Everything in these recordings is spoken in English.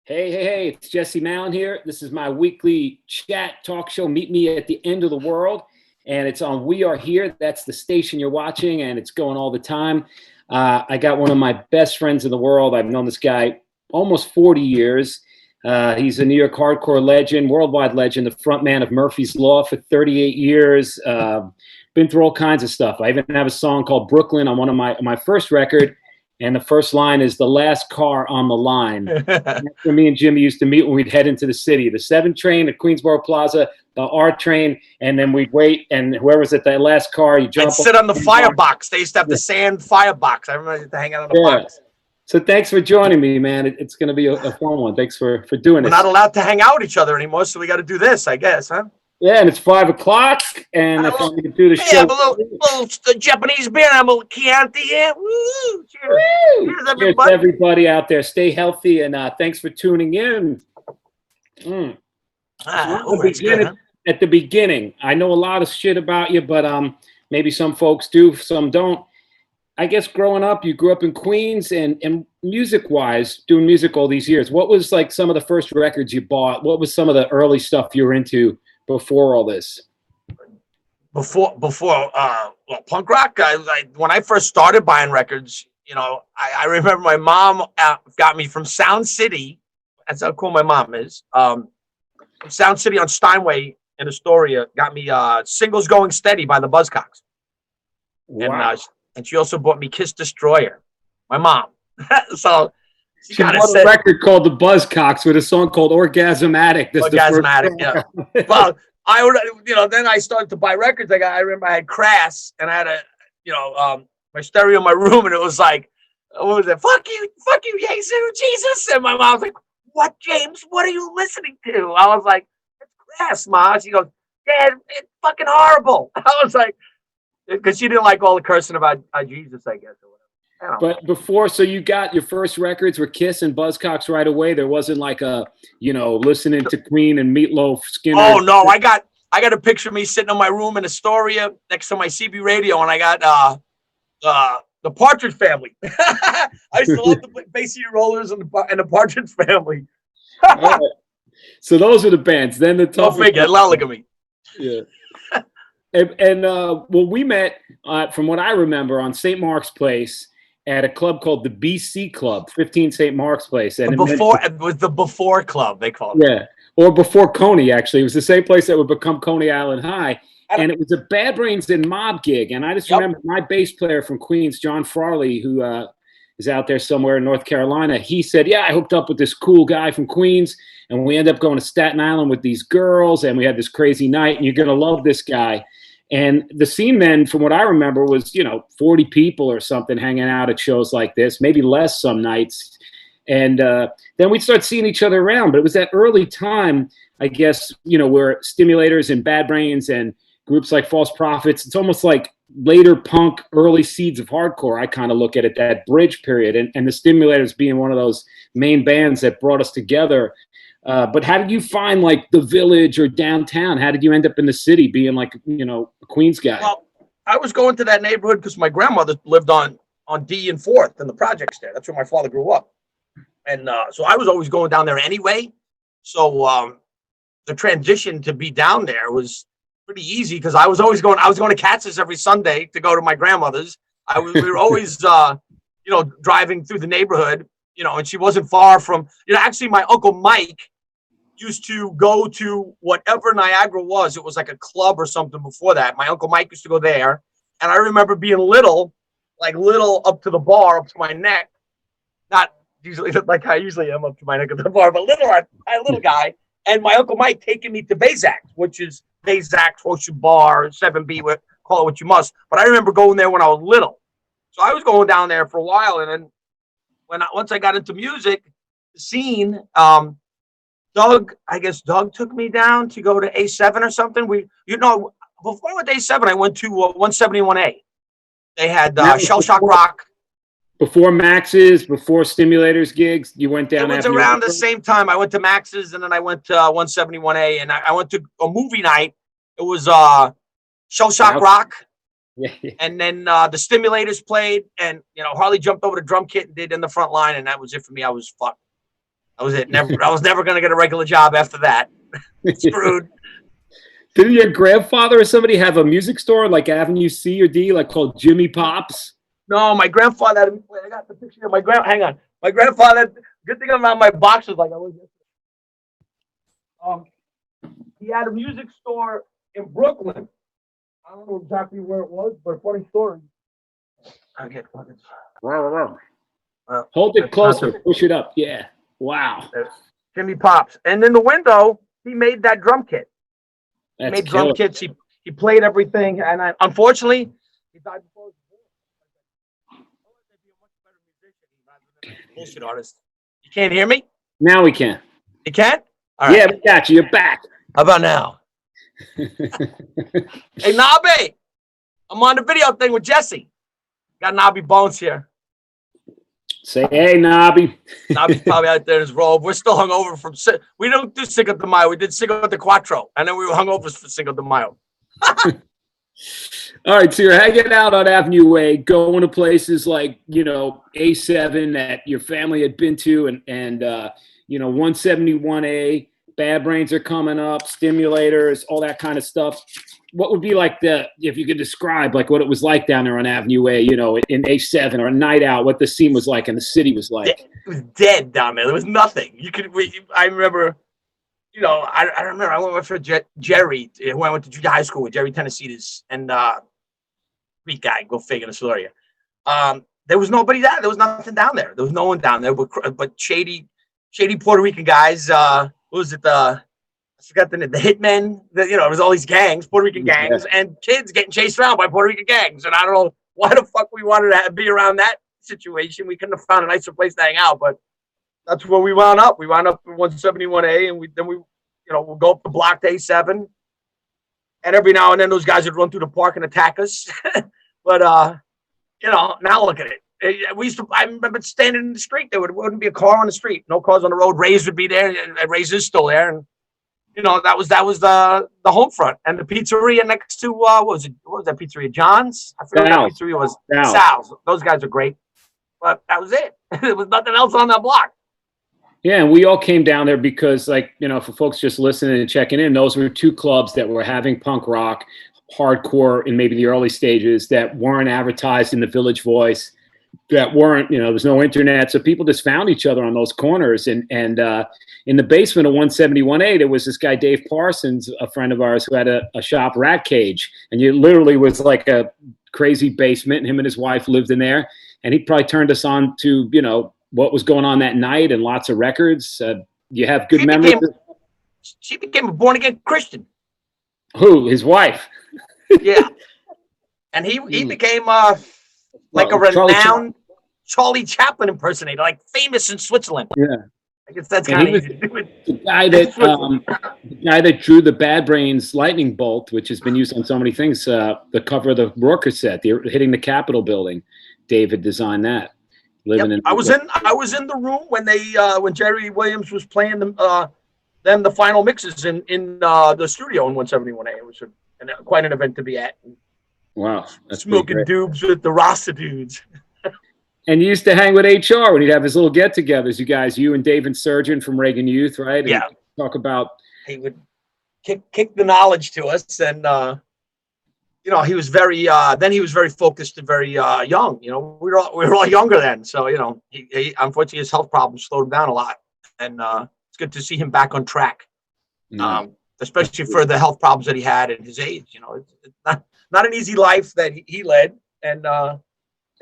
Hey, it's Jesse Malin here. This is my weekly chat talk show. Meet me at the end of the world. And it's on We Are Here. That's the station you're watching, and it's going all the time. I got one of my best friends in the world. I've known this guy almost 40 years. He's a New York hardcore legend, worldwide legend, the front man of Murphy's Law for 38 years. Been through all kinds of stuff. I even have a song called Brooklyn on one of my first record. And the first line is the last car on the line. That's where me and Jimmy used to meet when we'd head into the city. The 7 train at Queensboro Plaza, the R train, and then we'd wait, and whoever's at that last car, you jump. I'd sit on the firebox. They used to have the sand firebox. I remember to hang out on the box. So thanks for joining me, man. It's going to be a fun one. Thanks for doing this. We're not allowed to hang out with each other anymore, so we got to do this, I guess, huh? Yeah, and it's 5 o'clock, and I thought we could do the show. Have a little Japanese beer. I'm a little Chianti here. Woo! Cheers. Cheers, everybody. Cheers, everybody out there. Stay healthy, and thanks for tuning in. At the beginning, I know a lot of shit about you, but maybe some folks do, some don't. I guess growing up, you grew up in Queens, and music-wise, doing music all these years, what was like some of the first records you bought? What was some of the early stuff you were into before all this? Before punk rock, when I first started buying records, I remember my mom got me from Sound City. That's how cool my mom is. From Sound City on Steinway in Astoria, got me Singles Going Steady by the Buzzcocks. Wow. And she also bought me Kiss Destroyer, my mom. So she bought a record called the Buzzcocks with a song called Orgasmatic. Orgasmatic, yeah. Well, then I started to buy records. I remember I had Crass, and I had my stereo in my room, and it was like, what was it? Fuck you, Jesus. And my mom was like, what, James? What are you listening to? I was like, it's Crass, Ma. She goes, Dad, it's fucking horrible. I was like, because she didn't like all the cursing about Jesus, I guess, or whatever. But before, so you got your first records were Kiss and Buzzcocks right away. There wasn't like listening to Queen and Meatloaf, Skinner. Oh no, I got a picture of me sitting in my room in Astoria next to my CB radio, and I got the Partridge Family. I used to love the Bay City Rollers and the Partridge Family. Right. So those are the bands. Then the Don't figure, look at me. Yeah. And we met, from what I remember, on St. Mark's Place at a club called the BC Club, 15 St. Mark's Place. And it was the Before Club, they called it. Yeah, or before Coney, actually. It was the same place that would become Coney Island High. And it was a Bad Brains and Mob gig. And I just remember my bass player from Queens, John Farley, who is out there somewhere in North Carolina. He said, yeah, I hooked up with this cool guy from Queens, and we ended up going to Staten Island with these girls, and we had this crazy night, and you're going to love this guy. And the scene then, from what I remember, was, 40 people or something hanging out at shows like this, maybe less some nights. And then we'd start seeing each other around. But it was that early time, I guess, where Stimulators and Bad Brains and groups like False Prophets, it's almost like later punk, early seeds of hardcore. I kind of look at it, that bridge period, and the Stimulators being one of those main bands that brought us together. But how did you find like the Village or downtown? How did you end up in the city being like, a Queens guy? Well, I was going to that neighborhood because my grandmother lived on D and 4th in the projects there. That's where my father grew up. And so I was always going down there anyway. So the transition to be down there was pretty easy because I was going to Katz's every Sunday to go to my grandmother's. We were always, driving through the neighborhood, and she wasn't far from, actually my Uncle Mike used to go to whatever Niagara was. It was like a club or something before that. My Uncle Mike used to go there. And I remember being little up to the bar, up to my neck. Not usually like I usually am up to my neck at the bar, but little guy. And my Uncle Mike taking me to Bazak, which is Bazak, Ocean Bar, 7B, call it what you must. But I remember going there when I was little. So I was going down there for a while. And then once I got into music, the scene, Doug took me down to go to A7 or something. Before I went to A7, I went to 171A. They had Shell Shock Rock. Before Max's, before Stimulators gigs, you went down. It was around the same time. I went to Max's, and then I went to 171A, and I went to a movie night. It was Shell Shock Rock. Yeah. And then the Stimulators played, and Harley jumped over the drum kit and did In the Front Line, and that was it for me. I was fucked. That was it. Never. I was never going to get a regular job after that. Screwed. Didn't your grandfather or somebody have a music store like Avenue C or D, like called Jimmy Pop's? No, my grandfather. I got the picture of my Hang on, my grandfather. Good thing about my boxes, like I was. He had a music store in Brooklyn. I don't know exactly where it was, but funny story. I get fucking. Wow. Hold it closer. Push it up. Yeah. Wow. Jimmy Pops, and in the window, he made that drum kit. He That's made drum kits. He played everything, and unfortunately, he died before his born. Bullshit artist. You can't hear me? Now we can. You can? All right. Yeah, we got you. You're back. How about now? Hey, Nobby. I'm on the video thing with Jesse. Got Nobby Bones here. Say hey, Nobby. Nobby's probably out there in his robe. We're still hungover from. We don't do Cinco de Mayo. We did Cinco de Cuatro, and then we were hungover for Cinco de Mayo. All right, so you're hanging out on Avenue A, going to places like, A7 that your family had been to, and 171A, Bad Brains are coming up, Stimulators, all that kind of stuff. What would be like if you could describe like what it was like down there on Avenue A, in A7 or a night out, what the scene was like and the city was like? It was dead down there. There was nothing. I remember, I remember I went with Jerry, who I went to junior high school with, Jerry Tennessee, and Greek guy, go figure the story. There was nobody there. There was nothing down there. There was no one down there but shady Puerto Rican guys. What was it? I forgot the Hitmen. It was all these gangs, Puerto Rican gangs, and kids getting chased around by Puerto Rican gangs. And I don't know why the fuck we wanted to be around that situation. We couldn't have found a nicer place to hang out, but that's where we wound up. We wound up in 171A, and we'll go up the block to A7. And every now and then those guys would run through the park and attack us. But, now look at it. I remember standing in the street. There wouldn't be a car on the street. No cars on the road. Ray's would be there. And Ray's is still there. And, that was the home front. And the pizzeria next to, what was that pizzeria? John's? I forget what that pizzeria was. Sal's. Those guys are great. But that was it. There was nothing else on that block. Yeah, and we all came down there because, for folks just listening and checking in, those were two clubs that were having punk rock, hardcore in maybe the early stages that weren't advertised in the Village Voice, that weren't, there was no internet. So people just found each other on those corners. And in the basement of 171A, there was this guy, Dave Parsons, a friend of ours, who had a shop, Rat Cage. And you literally was like a crazy basement, and him and his wife lived in there. And he probably turned us on to, what was going on that night and lots of records. You have good memories? She became a born-again Christian. Who? His wife? Yeah. And he became like a renowned Charlie Chaplin impersonator, like famous in Switzerland. Yeah. I guess that's kind of easy to do it. The guy that drew the Bad Brains lightning bolt, which has been used on so many things, the cover of the Roar cassette, hitting the Capitol building. David designed that. I was in the room when Jerry Williams was playing then the final mixes in the studio in 171A. It was quite an event to be at. Wow, smoking doobs with the Rasta dudes. And you used to hang with HR when he'd have his little get-togethers. You and David Surgeon from Reagan Youth, right? Yeah. And talk about. He would kick the knowledge to us, and he was very. Then he was very focused and very young. We were all younger then, so he unfortunately his health problems slowed him down a lot, and it's good to see him back on track. Especially for the health problems that he had at his age. It's not an easy life that he led, and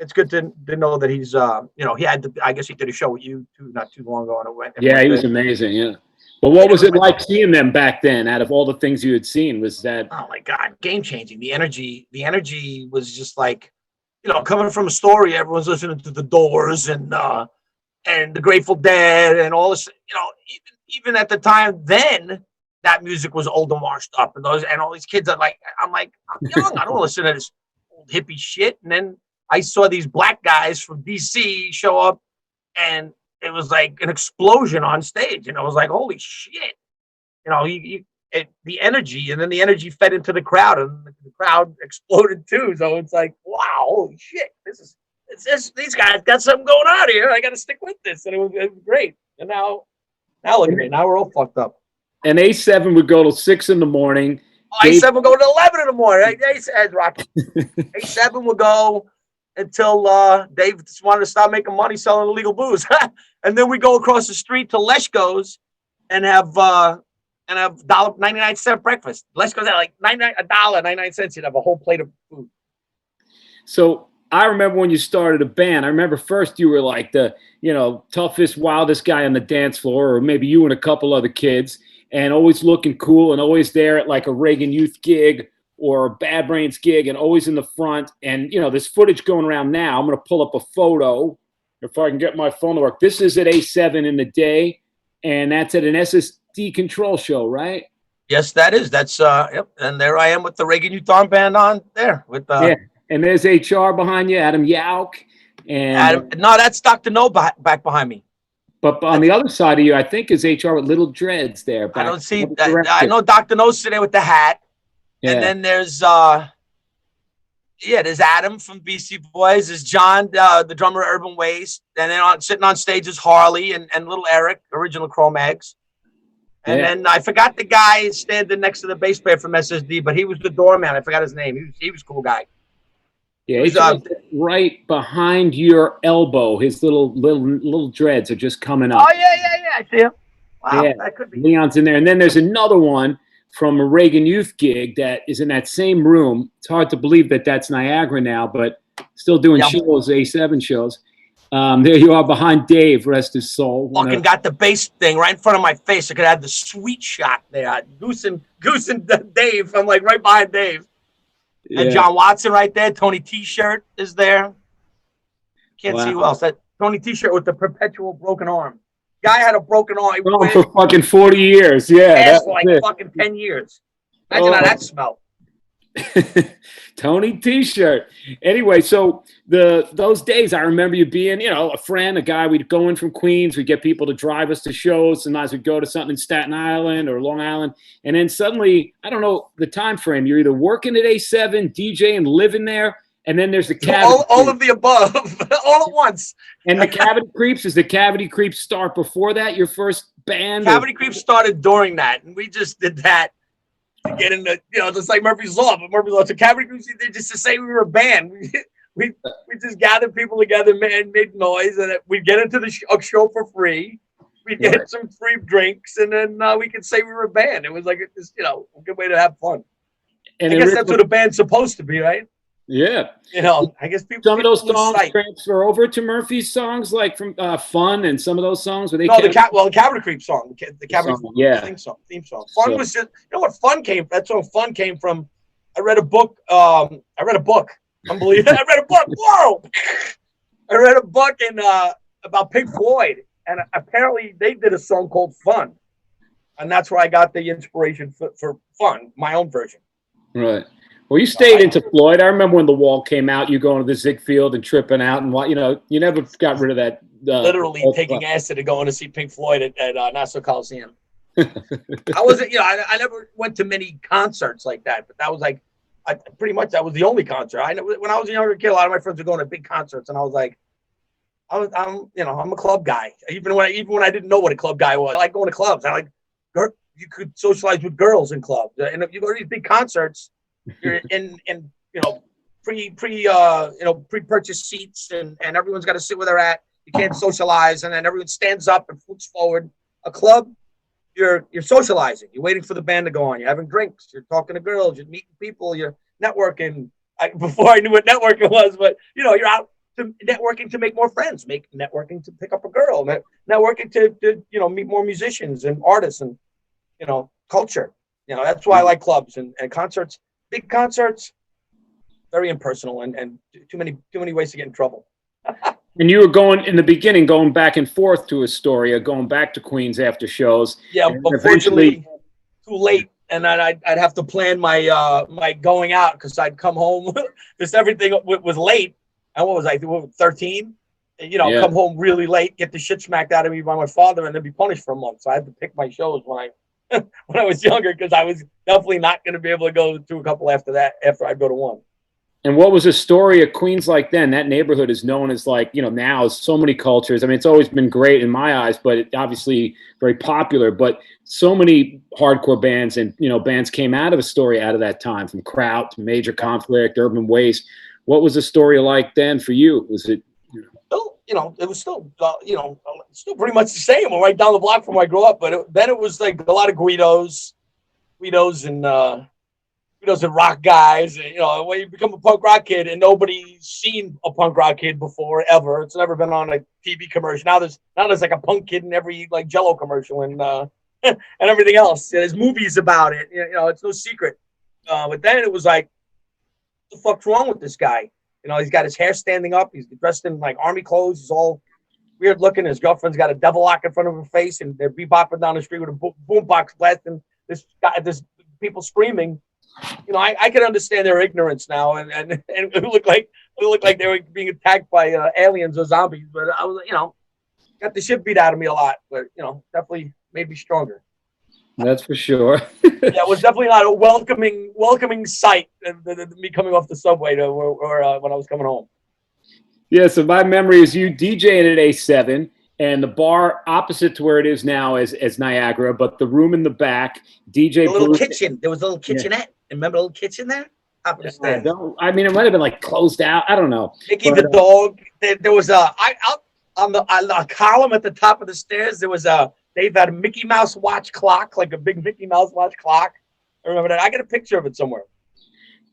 it's good to know that he's he had I guess he did a show with you too not too long ago, and it went. Yeah, he was amazing. Yeah. But what was it like seeing them back then? Out of all the things you had seen, was that? Oh my God, game changing. The energy was just like, coming from Astoria, everyone's listening to the Doors and the Grateful Dead and all this. Even at the time then, that music was old and washed up, and all these kids are like, I'm young. I don't listen to this old hippie shit. And then I saw these black guys from DC show up, and it was like an explosion on stage, and I was like, holy shit. The energy, and then the energy fed into the crowd, and the crowd exploded too. So it's like, wow, holy shit. These guys got something going on here. I got to stick with this. And it was great. And now Now look at me. Now we're all fucked up. And A7 would go till 6 in the morning. A7 would go to 11 in the morning. A7, Rocky. A7 would go until Dave just wanted to stop making money selling illegal booze. And then we go across the street to Leshko's and have $1.99 breakfast. Leshko's at like $1.99. You'd have a whole plate of food. So I remember when you started a band, I remember first you were like the, toughest, wildest guy on the dance floor, or maybe you and a couple other kids, and always looking cool and always there at like a Reagan Youth gig or a Bad Brains gig and always in the front. And, there's footage going around now. I'm going to pull up a photo if I can get my phone to work. This is at A7 in the day, and that's at an SSD Control show, right? Yes, that is. That's, yep. And there I am with the Reagan Youth Arm Band on there. Yeah. And there's HR behind you, Adam Yauk. And no, that's Dr. No back behind me. But on the other side of you, I think is HR with little dreads there. I don't see that. I know Dr. No's sitting there with the hat. Yeah. And then there's there's Adam from Beastie Boys. There's John, the drummer of Urban Waste. And then sitting on stage is Harley and little Eric, original Cro-Mags. And then I forgot the guy standing next to the bass player from SSD, but he was the doorman. I forgot his name. He was a cool guy. Yeah, he's right behind your elbow. His little dreads are just coming up. Oh, yeah. I see him. Wow, yeah, that could be. Leon's in there. And then there's another one from a Reagan Youth gig that is in that same room. It's hard to believe that that's Niagara now, but still doing shows, A7 shows. There you are behind Dave, rest his soul. Fucking got the bass thing right in front of my face. I could have the sweet shot there. Goose and Dave. I'm like right behind Dave. Yeah. And John Watson right there. Tony T-shirt is there. Can't see who else. That Tony T-shirt with the perpetual broken arm. Guy had a broken arm. For fucking 40 years. Yeah. For like fucking 10 years. Imagine how that smelled. Tony T-shirt. Anyway, so those days I remember you being, a friend, a guy. We'd go in from Queens, we'd get people to drive us to shows. Sometimes we'd go to something in Staten Island or Long Island, and then suddenly, I don't know the time frame. You're either working at A7, DJing, living there, and then there's the Cavity. All of the above, all at once. And the Cavity Creeps. Does the Cavity Creeps start before that? Your first band? Cavity Creeps started during that, and we just did that. To get into, just like Murphy's Law, but Murphy's Law. So Cavity Creeps, just to say we were a band. We just gathered people together and made noise, and we'd get into the show for free. We'd get some free drinks, and then we could say we were a band. It was like a good way to have fun. And I guess that's what a band's supposed to be, right? Yeah. I guess people. Some of those songs transfer over to Murphy's songs, like from Fun, and some of those songs where they. No, the Cavity Creep song, the Cavity theme song. Fun was just, what Fun came. That song Fun came from. I read a book. Unbelievable. I read a book. Whoa! I read a book about Pink Floyd, and apparently they did a song called Fun, and that's where I got the inspiration for Fun, my own version. Right. Well, you stayed into Floyd. I remember when The Wall came out, you going to the Ziegfeld and tripping out, and you never got rid of that. Literally taking acid and going to see Pink Floyd at Nassau Coliseum. I wasn't, I never went to many concerts like that, but that was like, pretty much that was the only concert. When I was a younger kid, a lot of my friends were going to big concerts, and I was like, I'm a club guy. Even when I didn't know what a club guy was, I like going to clubs. You could socialize with girls in clubs, and if you go to these big concerts. You're in pre-purchased seats, and everyone's got to sit where they're at. You can't socialize, and then everyone stands up and moves forward. A club, you're socializing. You're waiting for the band to go on. You're having drinks. You're talking to girls. You're meeting people. You're networking. Before I knew what networking was, but you're out to networking to make more friends, networking to pick up a girl, networking to meet more musicians and artists and culture. That's why I like clubs and concerts. Big concerts, very impersonal and too many ways to get in trouble. And you were going back and forth to Astoria, going back to Queens after shows. Yeah, unfortunately, too late, and then I'd have to plan my going out because I'd come home because everything was late. And what was I? 13. Come home really late, get the shit smacked out of me by my father, and then be punished for a month. So I had to pick my shows when I was younger, because I was definitely not going to be able to go to a couple after I'd go to one. And what was the story of Queens like then? That neighborhood is known as like, now so many cultures. I mean, it's always been great in my eyes, but it obviously very popular. But so many hardcore bands and, bands came out of the story out of that time, from Kraut to Major Conflict, Urban Waste. What was the story like then for you? Was it? Still, it was still, still pretty much the same. Right down the block from where I grew up. But then it was like a lot of Guidos and rock guys. And, when you become a punk rock kid and nobody's seen a punk rock kid before ever, it's never been on a TV commercial. Now there's like a punk kid in every like Jello commercial and and everything else. There's movies about it. It's no secret. But then it was like, what the fuck's wrong with this guy? He's got his hair standing up. He's dressed in like army clothes. He's all weird looking. His girlfriend's got a devil lock in front of her face, and they're bebopping down the street with a boombox blasting. This people screaming. I can understand their ignorance now, and it looked like they were being attacked by aliens or zombies. But I was, got the shit beat out of me a lot. But definitely made me stronger. That's for sure. Yeah, it was definitely not a welcoming sight. Me coming off the subway or when I was coming home. Yeah, so my memory is you DJing at A7 and the bar opposite to where it is now as Niagara, but the room in the back, DJ. The little kitchen. There was a little kitchenette. Yeah. Remember the little kitchen there? Top of the stairs. I mean, it might have been like closed out. I don't know. Mickey the dog. There was out on the column at the top of the stairs. There was They've had a Mickey Mouse watch clock, like a big Mickey Mouse watch clock. I remember that. I got a picture of it somewhere.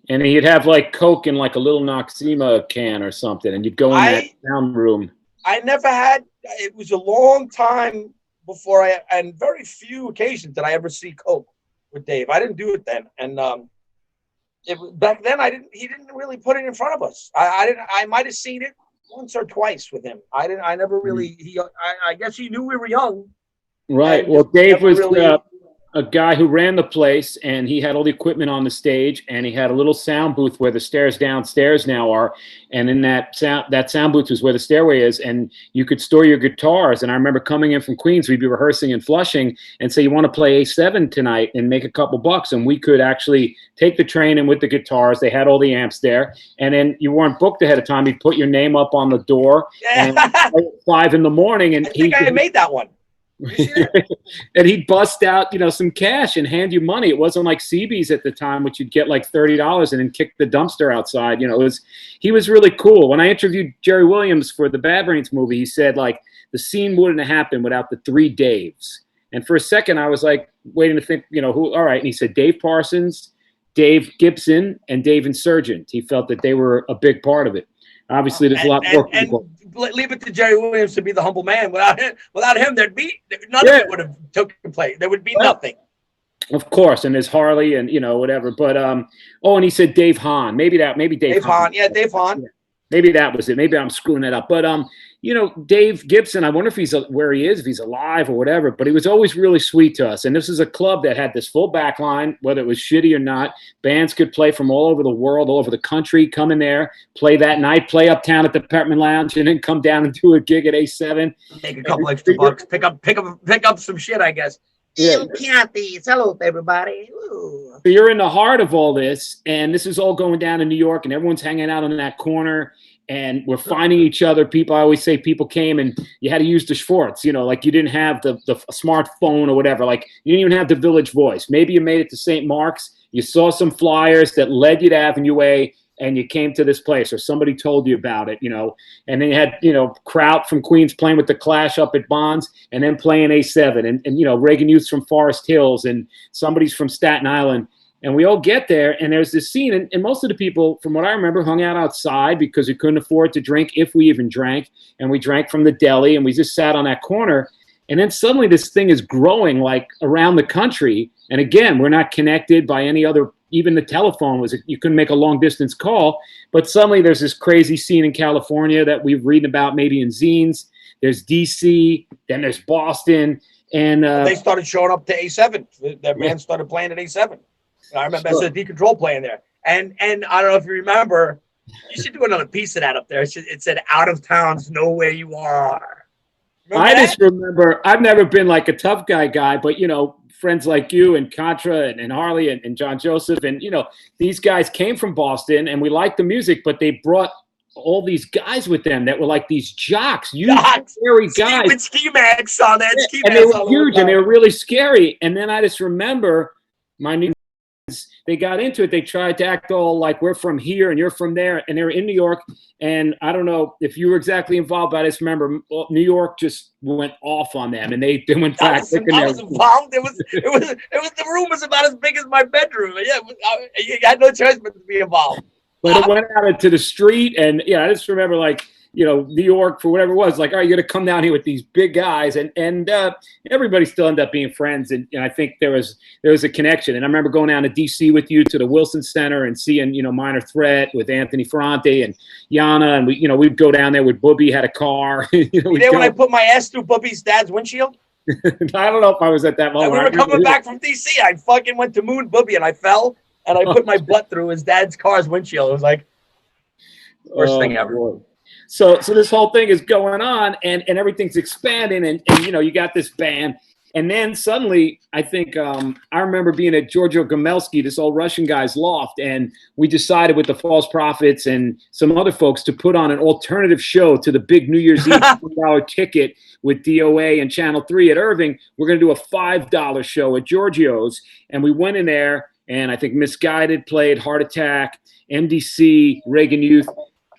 And he'd have like Coke in like a little Noxema can or something, and you'd go in that sound room. I never had. It was a long time before and very few occasions did I ever see Coke with Dave. I didn't do it then, and back then he didn't really put it in front of us. I might have seen it once or twice with him. I never really. I guess he knew we were young. Right. Well, Dave was a guy who ran the place, and he had all the equipment on the stage, and he had a little sound booth where the stairs downstairs now are, and in that sound booth was where the stairway is, and you could store your guitars. And I remember coming in from Queens, we'd be rehearsing in Flushing, and say, you want to play A7 tonight and make a couple bucks, and we could actually take the train in with the guitars. They had all the amps there, and then you weren't booked ahead of time. You'd put your name up on the door, and 5 in the morning, and I think I made that one. And he'd bust out, some cash and hand you money. It wasn't like CB's at the time, which you'd get like $30 and then kick the dumpster outside. He was really cool. When I interviewed Jerry Williams for the Bad Brains movie, he said like the scene wouldn't have happened without the 3 Daves. And for a second, I was like waiting to think, who? All right. And he said Dave Parsons, Dave Gibson, and Dave Insurgent. He felt that they were a big part of it. Obviously, there's a lot more people. And leave it to Jerry Williams to be the humble man. Without him, there'd be none of it would have taken place. There would be nothing. Of course, and there's Harley and whatever. But and he said Dave Hahn. Maybe Dave Hahn. Yeah, Dave Hahn. Yeah. Maybe that was it. Maybe I'm screwing that up. But Dave Gibson, I wonder if he's where he is, if he's alive or whatever. But he was always really sweet to us. And this is a club that had this full back line, whether it was shitty or not. Bands could play from all over the world, all over the country, come in there, play that night, play uptown at the Peppermint Lounge, and then come down and do a gig at A7. Make a couple extra bucks. Pick up some shit, I guess. Yeah. Hello, everybody. Ooh. So you're in the heart of all this, and this is all going down in New York, and everyone's hanging out on that corner, and we're finding each other. People, I always say people came, and you had to use the Schwartz, like you didn't have the smartphone or whatever. Like you didn't even have the Village Voice. Maybe you made it to St. Mark's. You saw some flyers that led you to Avenue A, and you came to this place, or somebody told you about it, and then you had, Kraut from Queens playing with the Clash up at Bonds, and then playing A7, and Reagan Youth's from Forest Hills, and somebody's from Staten Island, and we all get there, and there's this scene, and most of the people, from what I remember, hung out outside because we couldn't afford to drink, if we even drank, and we drank from the deli, and we just sat on that corner, and then suddenly this thing is growing like around the country, and again, we're not connected by any other. Even the telephone you couldn't make a long distance call, but suddenly there's this crazy scene in California that we've read about maybe in zines. There's DC, then there's Boston, and they started showing up to A7. Their band started playing at A7. I remember there's a D-Control playing there, and I don't know if you remember. You should do another piece of that up there. It said "Out of town's know where you are." I just remember I've never been like a tough guy, but friends like you and Contra and Harley and John Joseph and these guys came from Boston and we liked the music, but they brought all these guys with them that were like these jocks, huge, scary guys with ski masks on that, and they were huge and they were really scary. And then I just remember my new. They got into it. They tried to act all like we're from here and you're from there, and they were in New York. And I don't know if you were exactly involved, but I just remember New York just went off on them, and they went back. I was involved. It was the room was about as big as my bedroom. Yeah, you had no choice but to be involved. But it went out into the street, and I just remember like. New York, for whatever it was, like, all right, you're going to come down here with these big guys, and everybody still ended up being friends, and I think there was a connection. And I remember going down to D.C. with you to the Wilson Center and seeing Minor Threat with Anthony Ferrante and Yana, and we'd go down there with Booby had a car. When I put my ass through Booby's dad's windshield? I don't know if I was at that moment. We were coming back from D.C. I fucking went to Moon Booby and I fell and I put my butt through his dad's car's windshield. It was like worst thing ever. Boy. So this whole thing is going on and everything's expanding and you got this band. And then suddenly, I think I remember being at Giorgio Gomelski, this old Russian guy's loft, and we decided with the False Prophets and some other folks to put on an alternative show to the big New Year's Eve $1 ticket with DOA and Channel 3 at Irving. We're going to do a $5 show at Giorgio's. And we went in there, and I think Misguided played, Heart Attack, MDC, Reagan Youth.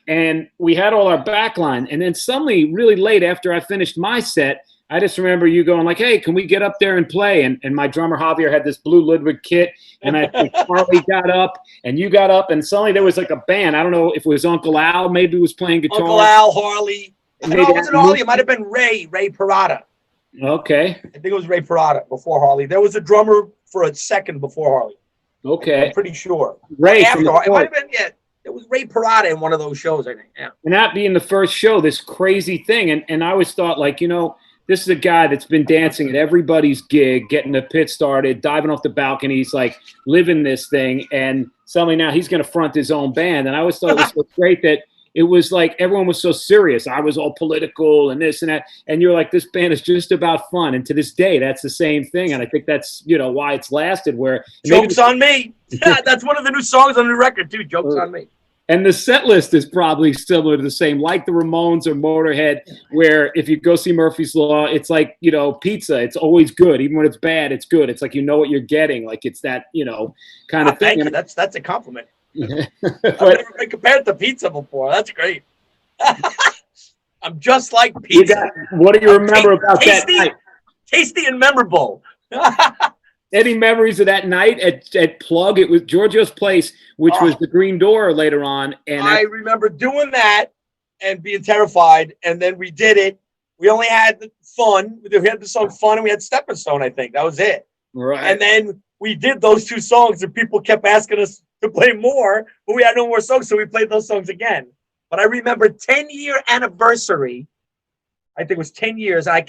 And we had all our backline. And then suddenly, really late after I finished my set, I just remember you going like, hey, can we get up there and play? And my drummer, Javier, had this blue Ludwig kit. And I think Harley got up and you got up. And suddenly there was like a band. I don't know if it was Uncle Al maybe was playing guitar. Uncle Al, Harley. No, it wasn't Harley. It might have been Ray Parada. Okay. I think it was Ray Parada before Harley. There was a drummer for a second before Harley. Okay. I'm pretty sure. Ray. After it might have been, yeah. It was Ray Parada in one of those shows, I think. Yeah. And that being the first show, this crazy thing. And I always thought, like, this is a guy that's been dancing at everybody's gig, getting the pit started, diving off the balconies, like living this thing. And suddenly now he's going to front his own band. And I always thought it was so great that it was like everyone was so serious. I was all political and this and that. And you're like, this band is just about fun. And to this day, that's the same thing. And I think that's, why it's lasted. Where Joke's on Me. That's one of the new songs on the record, too. Joke's on Me. And the set list is probably similar to the same, like the Ramones or Motorhead, where if you go see Murphy's Law, it's like, pizza. It's always good. Even when it's bad, it's good. It's like you know what you're getting. Like it's that, kind of thing. Thank you. That's a compliment. I've never been compared to pizza before. That's great. I'm just like pizza. What do you remember about that night? Tasty and memorable. Any memories of that night at Plug? It was Giorgio's place, which was the Green Door later on. And I remember doing that and being terrified. And then we did it. We only had fun. We had the song Fun and we had Stepping Stone, I think. That was it. Right. And then we did those two songs and people kept asking us to play more, but we had no more songs. So we played those songs again. But I remember 10-year anniversary. I think it was 10 years. I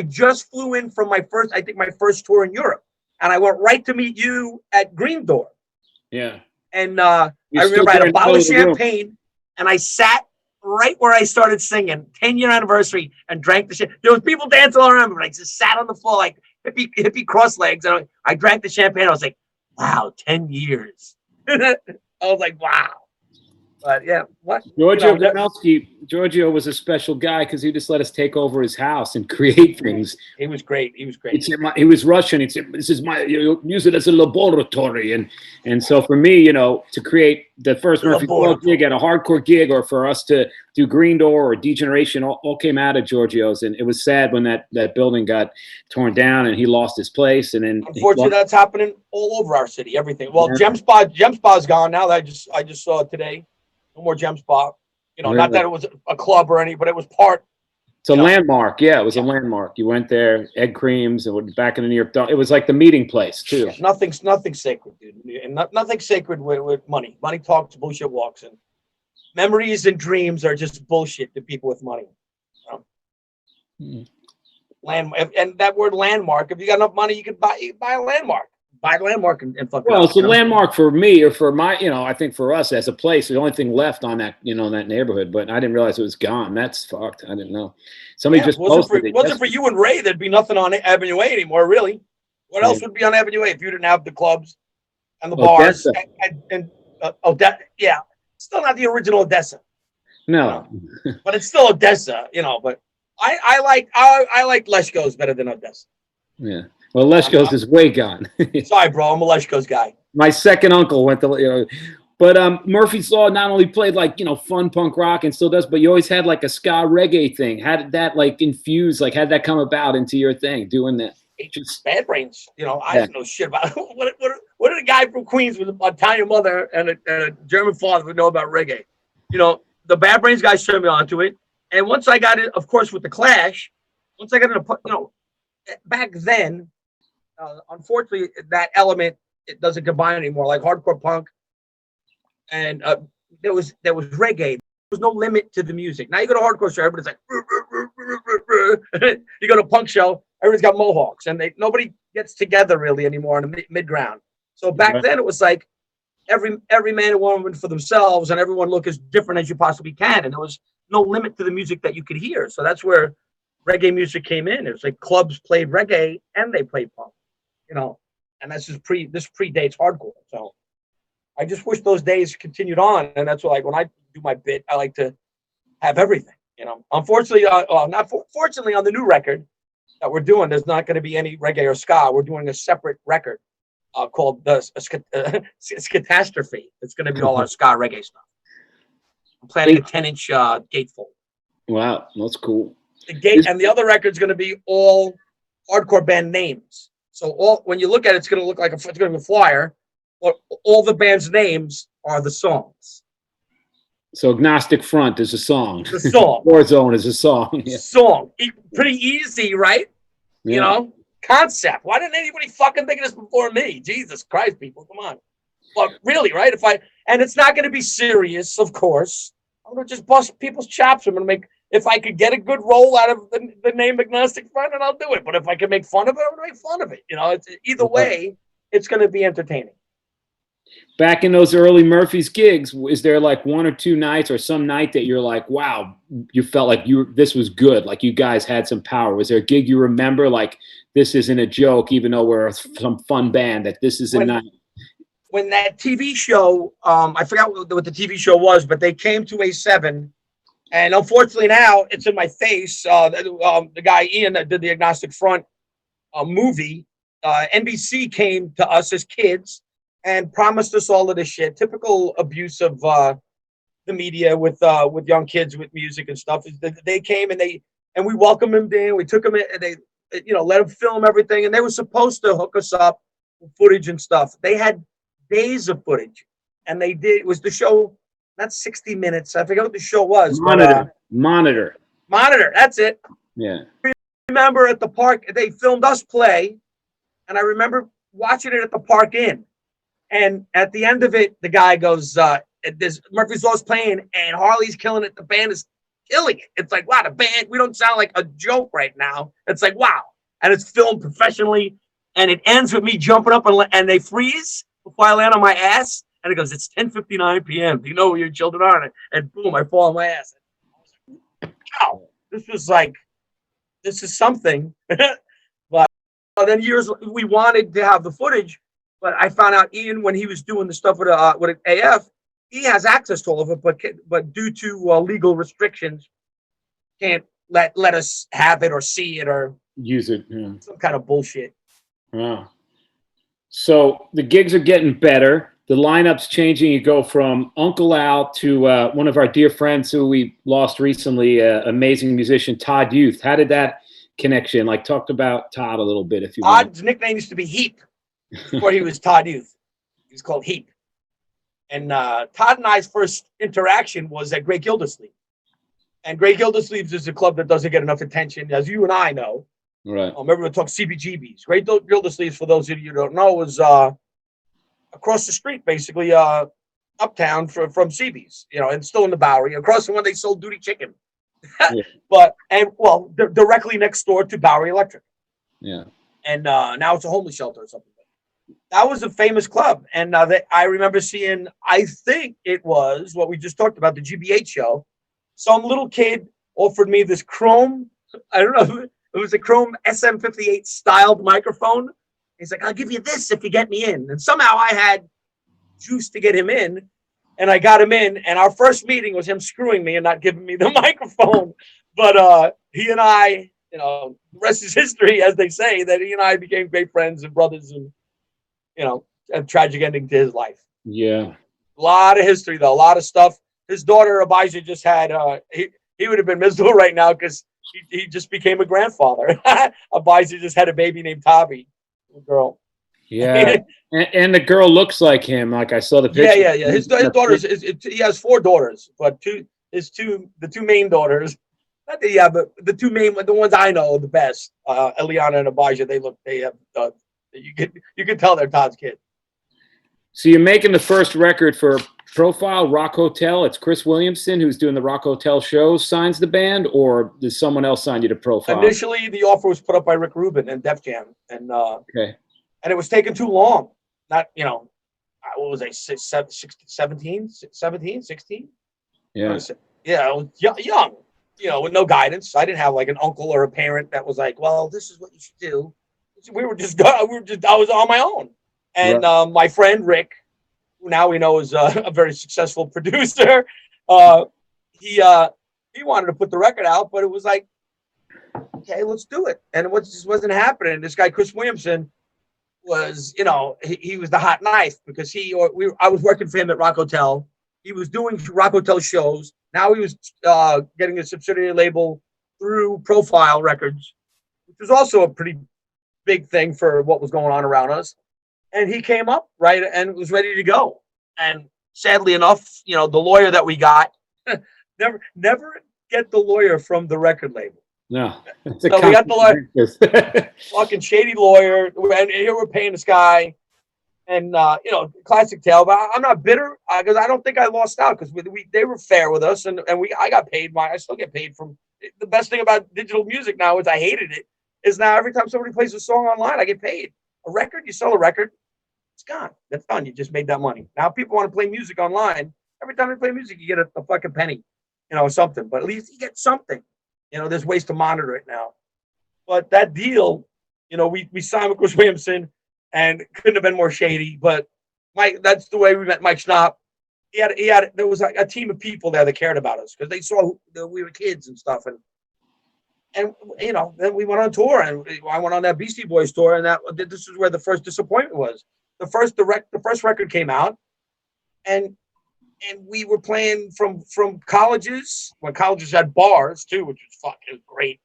just flew in from my first tour in Europe. And I went right to meet you at Green Door. Yeah. And I remember I had a bottle of champagne and I sat right where I started singing, 10-year anniversary, and drank the shit. There was people dancing all around me, but I just sat on the floor like hippie cross legs. And I drank the champagne. I was like, wow, 10 years. I was like, wow. But yeah, what? Giorgio was a special guy because he just let us take over his house and create things. He was great. He was Russian. He said, "This is use it as a laboratory." And so for me, to create the first Murphy Club gig at a hardcore gig, or for us to do Green Door or Degeneration, all came out of Giorgio's. And it was sad when that building got torn down and he lost his place. And then unfortunately, that's happening all over our city. Everything. Well, yeah. Gem Spa's gone now. I just saw it today. No more Gem Spa. Really? Not that it was a club or any, but it was part. It's a landmark. Yeah, it was a landmark. You went there, Egg Creams, and back in the New York. It was like the meeting place too. Yeah, nothing sacred, dude. And nothing sacred with money. Money talks, bullshit walks, and memories and dreams are just bullshit to people with money. And that word landmark. If you got enough money, you could buy a landmark. buy the landmark and fuck it Well, up, it's a landmark for me or for my, I think for us as a place, the only thing left on that, that neighborhood. But I didn't realize it was gone. That's fucked. I didn't know. Somebody just posted it. Wasn't for you and Ray, there'd be nothing on Avenue A anymore, really. What else would be on Avenue A if you didn't have the clubs and the bars and Odessa? Yeah, still not the original Odessa. No, but it's still Odessa, But I like Leshko's better than Odessa. Yeah. Well, Leshko's is way gone. Sorry, bro. I'm a Leshko's guy. My second uncle went to, but Murphy's Law not only played like, fun punk rock and still does, but you always had like a ska reggae thing. How did that like infuse, like how did that come about into your thing, doing that? Just Bad Brains. I don't know shit about it. What did a guy from Queens with an Italian mother and a German father would know about reggae? The Bad Brains guys turned me onto it. And once I got it, of course, with the Clash, once I got into, back then, unfortunately, that element, it doesn't combine anymore, like hardcore punk. And there was reggae. There was no limit to the music. Now you go to a hardcore show, everybody's like, you go to a punk show, everybody's got mohawks, and nobody gets together really anymore in the mid-ground. So back then it was like every man and woman for themselves, and everyone look as different as you possibly can. And there was no limit to the music that you could hear. So that's where reggae music came in. It was like clubs played reggae and they played punk, and this predates hardcore. So I just wish those days continued on. And that's why, like, when I do my bit, I like to have everything, Unfortunately, fortunately, on the new record that we're doing, there's not going to be any reggae or ska. We're doing a separate record called the Catastrophe. It's going to be all our ska reggae stuff. I'm planning a 10-inch gatefold. Wow, that's cool. The gate and the other record's going to be all hardcore band names. So when you look at it, it's going to look like it's going to be a flyer. But all the band's names are the songs. So Agnostic Front is a song. The song. Warzone is a song. Yeah. Song. Pretty easy, right? Yeah. Concept. Why didn't anybody fucking think of this before me? Jesus Christ, people, come on. But really, right? And it's not going to be serious, of course. I'm going to just bust people's chops. I'm going to make, if I could get a good roll out of the name Agnostic Front, then I'll do it. But if I can make fun of it, I'm going to make fun of it. It's either way, it's going to be entertaining. Back in those early Murphy's gigs, is there like one or two nights or some night that you're like, wow, you felt like this was good, like you guys had some power? Was there a gig you remember like, this isn't a joke, even though we're some fun band, that this is a night? When that TV show, I forgot what the TV show was, but they came to A7, and unfortunately now it's in my face. The guy Ian that did the Agnostic Front movie, NBC came to us as kids and promised us all of this shit. Typical abuse of the media with young kids with music and stuff. They came and we welcomed them in. We took them in and they let them film everything. And they were supposed to hook us up with footage and stuff. They had days of footage, and they did. It was the show, not 60 Minutes. I forget what the show was. Monitor. That's it. Yeah. I remember at the park, they filmed us play, and I remember watching it at the Park Inn. And at the end of it, the guy goes, "There's Murphy's Law's playing, and Harley's killing it. The band is killing it." It's like, wow, the band, we don't sound like a joke right now. It's like, wow. And it's filmed professionally, and it ends with me jumping up and they freeze before I land on my ass. And it goes, "It's 10:59 p.m. Do you know where your children are?" And boom, I fall on my ass. Wow, this is something. But then years, we wanted to have the footage, but I found out Ian, when he was doing the stuff with AF, he has access to all of it, but due to legal restrictions, can't let us have it or see it or use it. Yeah. Some kind of bullshit. Wow. So the gigs are getting better. The lineup's changing. You go from Uncle Al to one of our dear friends who we lost recently, amazing musician, Todd Youth. How did that connection? Like, talk about Todd a little bit, if you want. Todd's nickname used to be Heap before he was Todd Youth. He was called Heap. And Todd and I's first interaction was at Great Gildersleeve. And Great Gildersleeves is a club that doesn't get enough attention, as you and I know. Right. Everyone talks CBGBs. Great Gildersleeves, for those of you who don't know, was across the street, basically, uptown from CB's, and still in the Bowery, across from when they sold Duty Chicken. Yeah. Directly next door to Bowery Electric. Yeah. And now it's a homeless shelter or something. That was a famous club. And I remember seeing, I think it was what we just talked about, the GBH show. Some little kid offered me this Chrome, I don't know, it was a Chrome SM58 styled microphone. He's like, I'll give you this if you get me in. And somehow I had juice to get him in, and I got him in. And our first meeting was him screwing me and not giving me the microphone. But he and I, the rest is history, as they say, that he and I became great friends and brothers, and, a tragic ending to his life. Yeah. A lot of history, though, a lot of stuff. His daughter, Abijah, just had, he would have been miserable right now because he just became a grandfather. Abijah just had a baby named Tavi, a girl. Yeah. and the girl looks like him. Like I saw the picture. Yeah. His daughters, he has 4 daughters, but the two main daughters, but the ones I know the best, Eliana and Abijah, they have, you can tell they're Todd's kid. So you're making the first record for Profile, Rock Hotel. It's Chris Williamson, who's doing the Rock Hotel shows, signs the band, or does someone else sign you to Profile? Initially, the offer was put up by Rick Rubin and Def Jam, and okay. And it was taking too long. Not, what was I, 17, 16? Yeah. Yeah, I was young, with no guidance. I didn't have like an uncle or a parent that was like, well, this is what you should do. I was on my own. And right. My friend Rick, who now we know is a very successful producer, he wanted to put the record out, but it was like, okay, let's do it. And it just wasn't happening. This guy, Chris Williamson, was, he was the hot knife because I was working for him at Rock Hotel. He was doing Rock Hotel shows. Now he was getting a subsidiary label through Profile Records, which was also a pretty big thing for what was going on around us. And he came up, right, and was ready to go. And sadly enough, the lawyer that we got, never get the lawyer from the record label. No. So we got the lawyer, fucking shady lawyer, and here we're paying this guy. And, classic tale, but I'm not bitter because I don't think I lost out because they were fair with us, and I got paid. I still get paid from. The best thing about digital music now is I hated it, is now every time somebody plays a song online, I get paid. A record, you sell a record, it's gone. That's done. You just made that money. Now people want to play music online. Every time they play music, you get a fucking penny, or something. But at least you get something. There's ways to monitor it now. But that deal, we signed with Chris Williamson, and it couldn't have been more shady. But that's the way we met Mike Schnapp. There was a team of people there that cared about us because they saw we were kids and stuff. And then we went on tour, and I went on that Beastie Boys tour, and this is where the first disappointment was. The first record came out, and we were playing from colleges, when colleges had bars too, which was fucking great,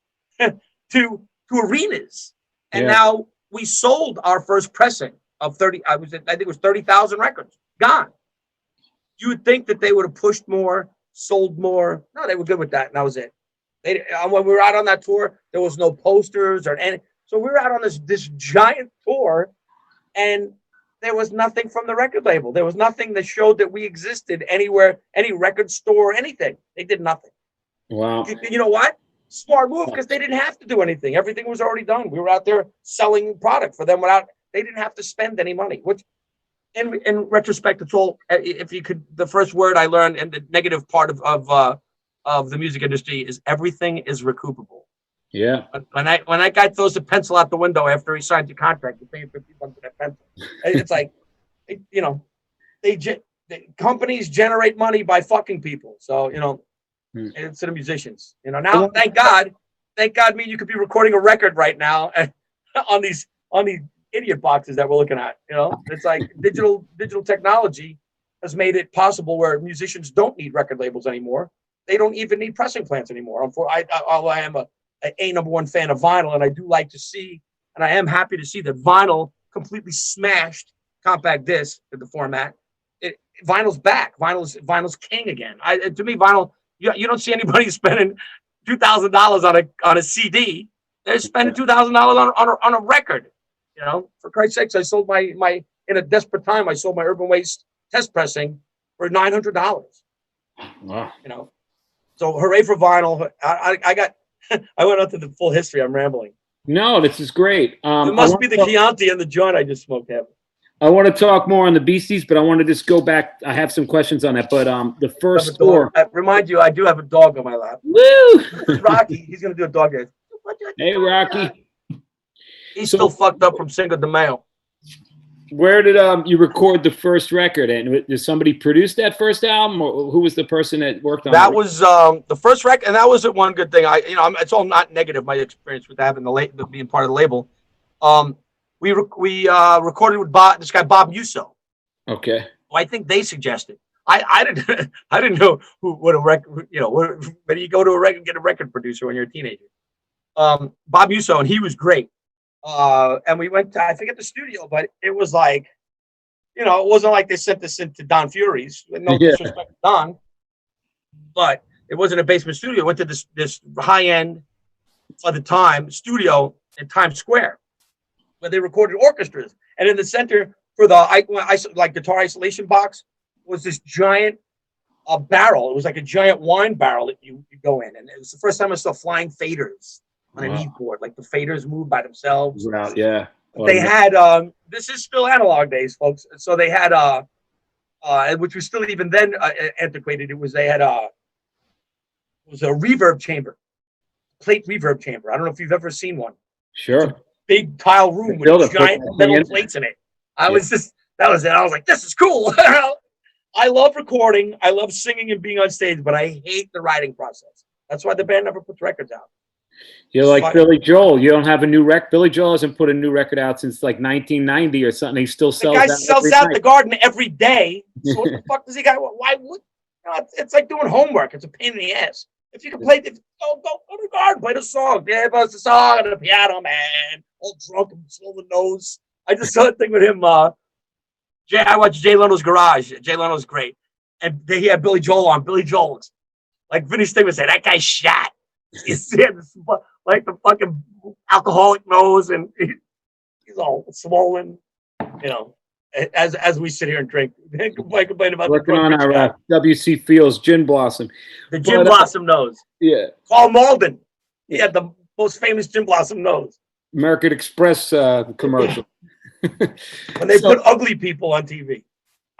to arenas. And now we sold our first pressing of 30. I think it was 30,000 records gone. You would think that they would have pushed more, sold more. No, they were good with that, and that was it. When we were out on that tour, there was no posters or any. So we were out on this giant tour, and there was nothing from the record label. There was nothing that showed that we existed anywhere, any record store, anything. They did nothing. Wow. You know what? Smart move, because they didn't have to do anything. Everything was already done. We were out there selling product for them they didn't have to spend any money, which in retrospect, it's all, if you could, the first word I learned and the negative part of the music industry is everything is recoupable. Yeah. When that guy throws the pencil out the window after he signed the contract, you're paying $50 for that pencil. It's like, the companies generate money by fucking people. So, it's to the musicians. Now, thank God, me and you could be recording a record right now on these idiot boxes that we're looking at. It's like digital technology has made it possible where musicians don't need record labels anymore. They don't even need pressing plants anymore. I am a number one fan of vinyl, and I do like to see, and I am happy to see that vinyl completely smashed compact disc in the format. Vinyl's back. Vinyl's king again. To me, vinyl. You don't see anybody spending $2,000 on a CD. They're spending $2,000 on a record. For Christ's sakes, I sold my in a desperate time. I sold my Urban Waste test pressing for $900. Wow. So hooray for vinyl. I went on to the full history. I'm rambling. No, this is great. It must be the Chianti and the joint I just smoked. I want to talk more on the Beasties, but I want to just go back. I have some questions on that. But the first tour. I remind you, I do have a dog on my lap. Woo! This is Rocky. He's gonna do a dog dance. Hey, Rocky. He's still fucked up from Cinco de Mayo. Where did you record the first record? And did somebody produce that first album, or who was the person that worked on it? That was the first record, and that was one good thing. It's all not negative. My experience with having being part of the label. We recorded with this guy Bob Musso. Okay. I think they suggested. I didn't know what a record. When you go to a record, get a record producer when you're a teenager. Bob Musso, and he was great. And we went to, I forget the studio, but it was like, it wasn't like they sent this into Don Fury's. No disrespect to Don, but it wasn't a basement studio. Went to this high end, at the time, studio in Times Square, where they recorded orchestras. And in the center for the guitar isolation box was this giant barrel. It was like a giant wine barrel that you go in, and it was the first time I saw flying faders on an E-board, like the faders moved by themselves. Wow, yeah. They had this is still analog days, folks. So they had which was still even then antiquated. It was a reverb chamber, plate reverb chamber. I don't know if you've ever seen one. Sure. Big tile room with giant metal plates in it. That was it. I was like, this is cool. I love recording. I love singing and being on stage, but I hate the writing process. That's why the band never puts records out. You're like Billy Joel. You don't have a new record. Billy Joel hasn't put a new record out since like 1990 or something. He still sells out. The guy sells out the Garden every day. So what the fuck does he got? Why would? It's like doing homework. It's a pain in the ass. If you can play, go to the Garden, play the song. Yeah, but the song on the piano, man. All drunk and swollen nose. I just saw a thing with him. I watched Jay Leno's Garage. Jay Leno's great, and he had Billy Joel on. Billy Joel, like Vinny Sting would say, that guy's shot. You see this, like the fucking alcoholic nose, and he's all swollen, as we sit here and drink. Complain about working on our W.C. Fields Gin Blossom. The Gin Blossom nose. Yeah. Carl Malden. He had the most famous Gin Blossom nose. American Express commercial. When they put ugly people on TV.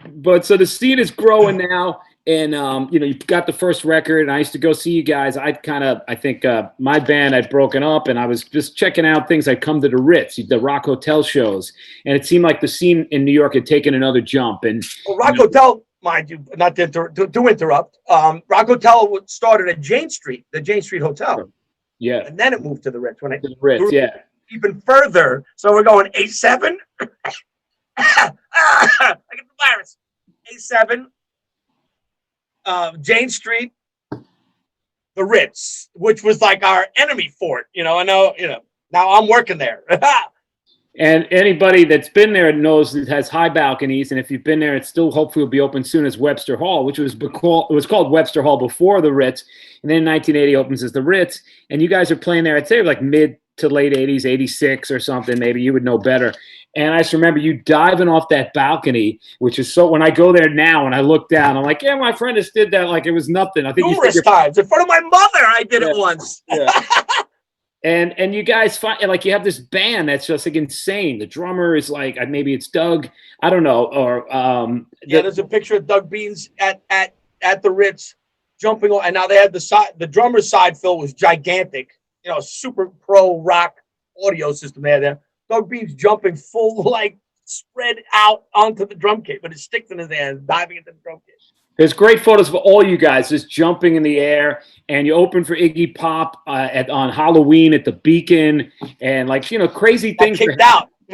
But so the scene is growing now. And, you got the first record, and I used to go see you guys. I think my band had broken up, and I was just checking out things. I'd come to the Ritz, the Rock Hotel shows, and it seemed like the scene in New York had taken another jump. And Rock Hotel, mind you, not to interrupt, Rock Hotel started at Jane Street, the Jane Street Hotel. Yeah. And then it moved to the Ritz. To the Ritz, yeah. Even further. So we're going A7. I get the virus. A7. Jane Street, the Ritz, which was like our enemy fort. I know, now I'm working there. And anybody that's been there knows it has high balconies. And if you've been there, it still hopefully will be open soon as Webster Hall, which was called Webster Hall before the Ritz. And then in 1980 opens as the Ritz. And you guys are playing there, I'd say like mid to late 80s, 86 or something. Maybe you would know better. And I just remember you diving off that balcony, which is so, when I go there now and I look down, I'm like, yeah, my friend just did that like it was nothing. I think numerous times in front of my mother. I did it once. Yeah. And you guys find like you have this band that's just like insane. The drummer is like, maybe it's Doug, I don't know, or there's a picture of Doug Beans at the Ritz jumping on, and now they had the drummer's side fill was gigantic, super pro rock audio system they had there. Doug Beans jumping full, like, spread out onto the drum kit with his sticks in his hands, diving into the drum kit. There's great photos of all you guys just jumping in the air, and you open for Iggy Pop on Halloween at the Beacon, and crazy things. We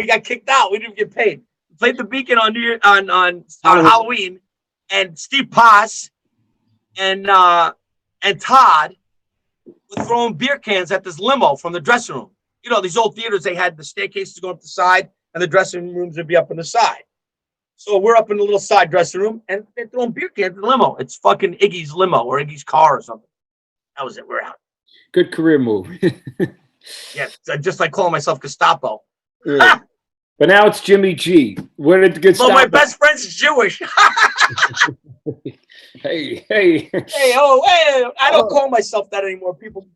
got kicked out. We didn't get paid. We played the Beacon on Halloween, and Steve Pass and Todd were throwing beer cans at this limo from the dressing room. These old theaters, they had the staircases going up the side, and the dressing rooms would be up on the side. So we're up in the little side dressing room, and they're throwing beer cans in the limo. It's fucking Iggy's limo or Iggy's car or something. That was it. We're out. Good career move. Yeah, just like calling myself Gestapo. Yeah. But now it's Jimmy G. Where did the good stuff? Well, my best friend's Jewish. Hey. Hey, I don't call myself that anymore. People,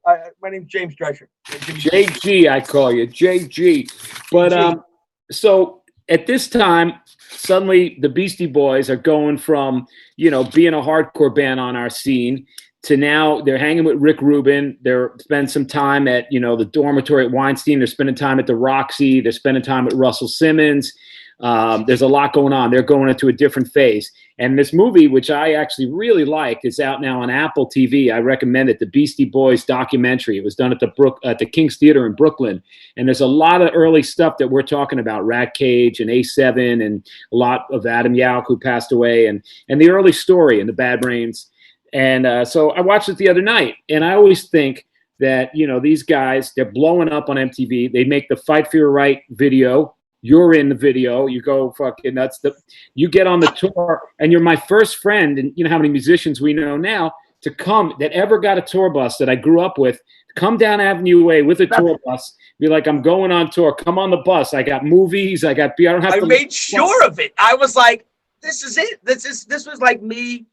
my name's James Drescher. JG, I call you JG. But so at this time, suddenly the Beastie Boys are going from, you know, being a hardcore band on our scene to now they're hanging with Rick Rubin. They're spending some time at, you know, the dormitory at Weinstein. They're spending time at the Roxy. They're spending time with Russell Simmons. There's a lot going on. They're going into a different phase. And this movie, which I actually really liked, is out now on Apple TV. I recommend it. The Beastie Boys documentary. It was done at the King's Theater in Brooklyn. And there's a lot of early stuff that we're talking about. Rat Cage and A7 and a lot of Adam Yauch, who passed away, and the early story and the Bad Brains. And so I watched it the other night, and I always think that, you know, these guys, they're blowing up on MTV. They make the Fight for Your Right video. You're in the video. You go fucking nuts. You get on the tour, and you're my first friend, and you know how many musicians we know now to come that ever got a tour bus that I grew up with. Come down Avenue A with a tour bus. Be like, I'm going on tour. Come on the bus. I got movies. I got beer. I made sure of it. I was like, this is it. This was like me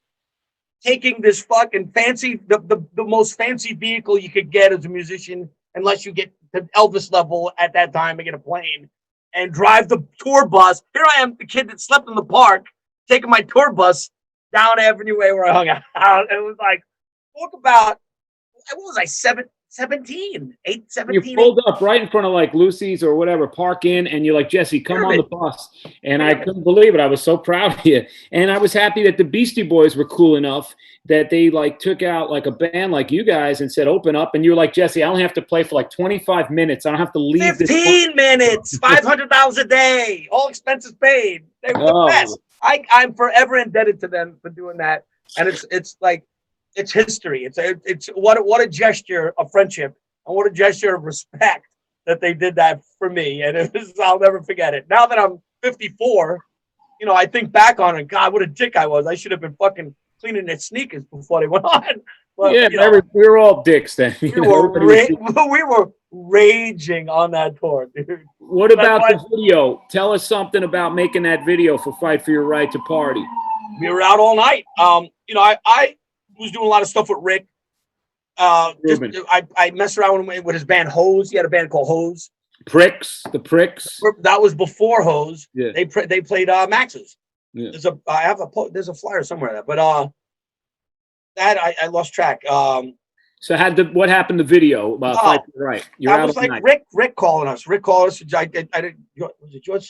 taking this fucking fancy, the most fancy vehicle you could get as a musician, unless you get to Elvis level at that time and get a plane, and drive the tour bus. Here I am, the kid that slept in the park, taking my tour bus down Avenue A where I hung out. It was like, talk about, what was I, 17? You pulled up right in front of like Lucy's or whatever, Park Inn, and you're like, Jesse, come on the bus. And I couldn't believe it. I was so proud of you. And I was happy that the Beastie Boys were cool enough that they like took out like a band like you guys and said, open up. And you were like, Jesse, I only have to play for like 25 minutes. I don't have to leave 15 minutes, $500 a day, all expenses paid. They were the best. I'm forever indebted to them for doing that. And it's like, it's history. It's what a gesture of friendship and what a gesture of respect that they did that for me. And I'll never forget it. Now that I'm 54, you know, I think back on it. God, what a dick I was. I should have been fucking cleaning their sneakers before they went on. But, yeah, you know, we were all dicks then. We were raging on that tour, dude. What about the video? Tell us something about making that video for Fight for Your Right to Party. We were out all night. You know, I was doing a lot of stuff with Rick. I messed around with his band Hose. He had a band called Hose. The Pricks. That was before Hose. Yeah. They played Max's. Yeah. There's a flyer somewhere there, but that I lost track. So what happened to video about Fight for Your Right? I was like Rick calling us. Rick called us. Was it George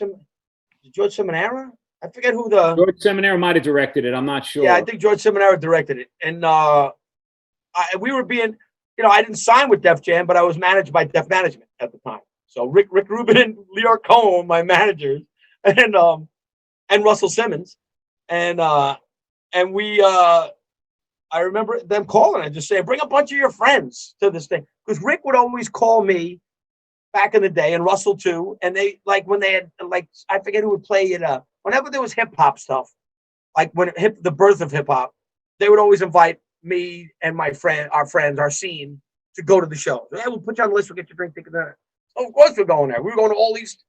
Seminara? I forget who George Seminara might have directed it. I'm not sure. Yeah, I think George Seminara directed it. And we were being, you know, I didn't sign with Def Jam, but I was managed by Def Management at the time. So Rick Rubin and Leor Cohen, my managers, and Russell Simmons, and we I remember them calling and just saying, bring a bunch of your friends to this thing, because Rick would always call me back in the day, and Russell too. And they, like, when they had, like, I forget who would play it. Whenever there was hip hop stuff, like when the birth of hip hop, they would always invite me and our friends, our scene, to go to the show. So, hey, we'll put you on the list. We'll get you a drink, ticket there. So of course we're going there. We're going to all these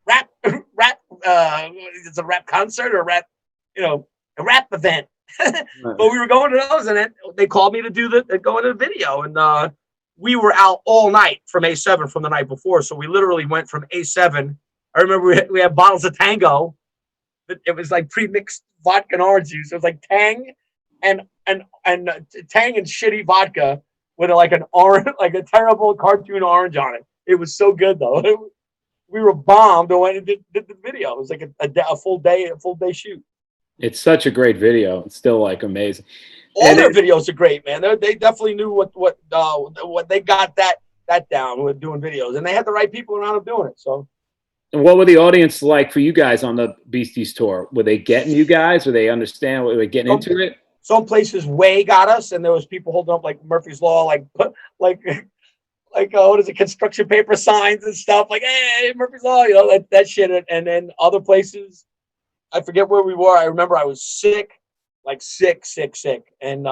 rap. It's a rap concert or a rap event. Right. But we were going to those, and then they called me to go into the video, and we were out all night from A7 from the night before. So we literally went from A7. I remember we had bottles of Tango. It was like pre-mixed vodka and orange juice. It was like Tang and Tang and shitty vodka with like an orange, like a terrible cartoon orange on it. It was so good though. We were bombed and went and did the video. It was like a full day shoot. It's such a great video. It's still like amazing. All their videos are great, man. They definitely knew what they got that down with doing videos, and they had the right people around them doing it. So. And what were the audience like for you guys on the Beasties tour? Were they getting you guys? Were they understand? Were they getting into it? Some places way got us, and there was people holding up like Murphy's Law, like what is it, construction paper signs and stuff, like, hey, Murphy's Law, you know, that shit. And then other places, I forget where we were. I remember I was sick, like sick, and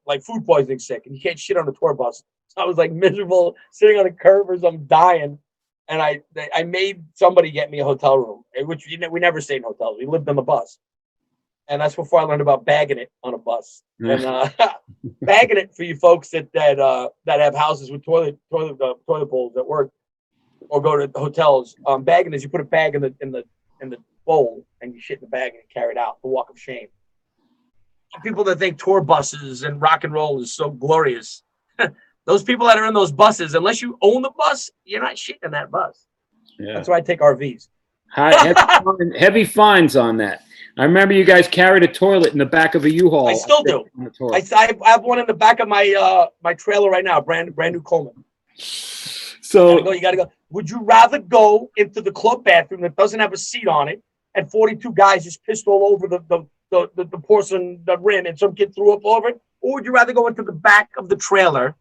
like food poisoning sick, and you can't shit on the tour bus. So I was like miserable, sitting on a curb as I'm dying. And I made somebody get me a hotel room, which we never stayed in hotels. We lived on the bus. And that's before I learned about bagging it on a bus. And bagging it, for you folks that have houses with toilet bowls at work or go to hotels, bagging is you put a bag in the bowl and you shit in the bag and carry it out, the walk of shame. People that think tour buses and rock and roll is so glorious. Those people that are in those buses, unless you own the bus, you're not shitting in that bus. Yeah. That's why I take RVs. Heavy fines on that. I remember you guys carried a toilet in the back of a U-Haul. I still do. I have one in the back of my my trailer right now, brand new Coleman. So you gotta go. Would you rather go into the club bathroom that doesn't have a seat on it and 42 guys just pissed all over the porcelain rim and some kid threw up over it? Or would you rather go into the back of the trailer,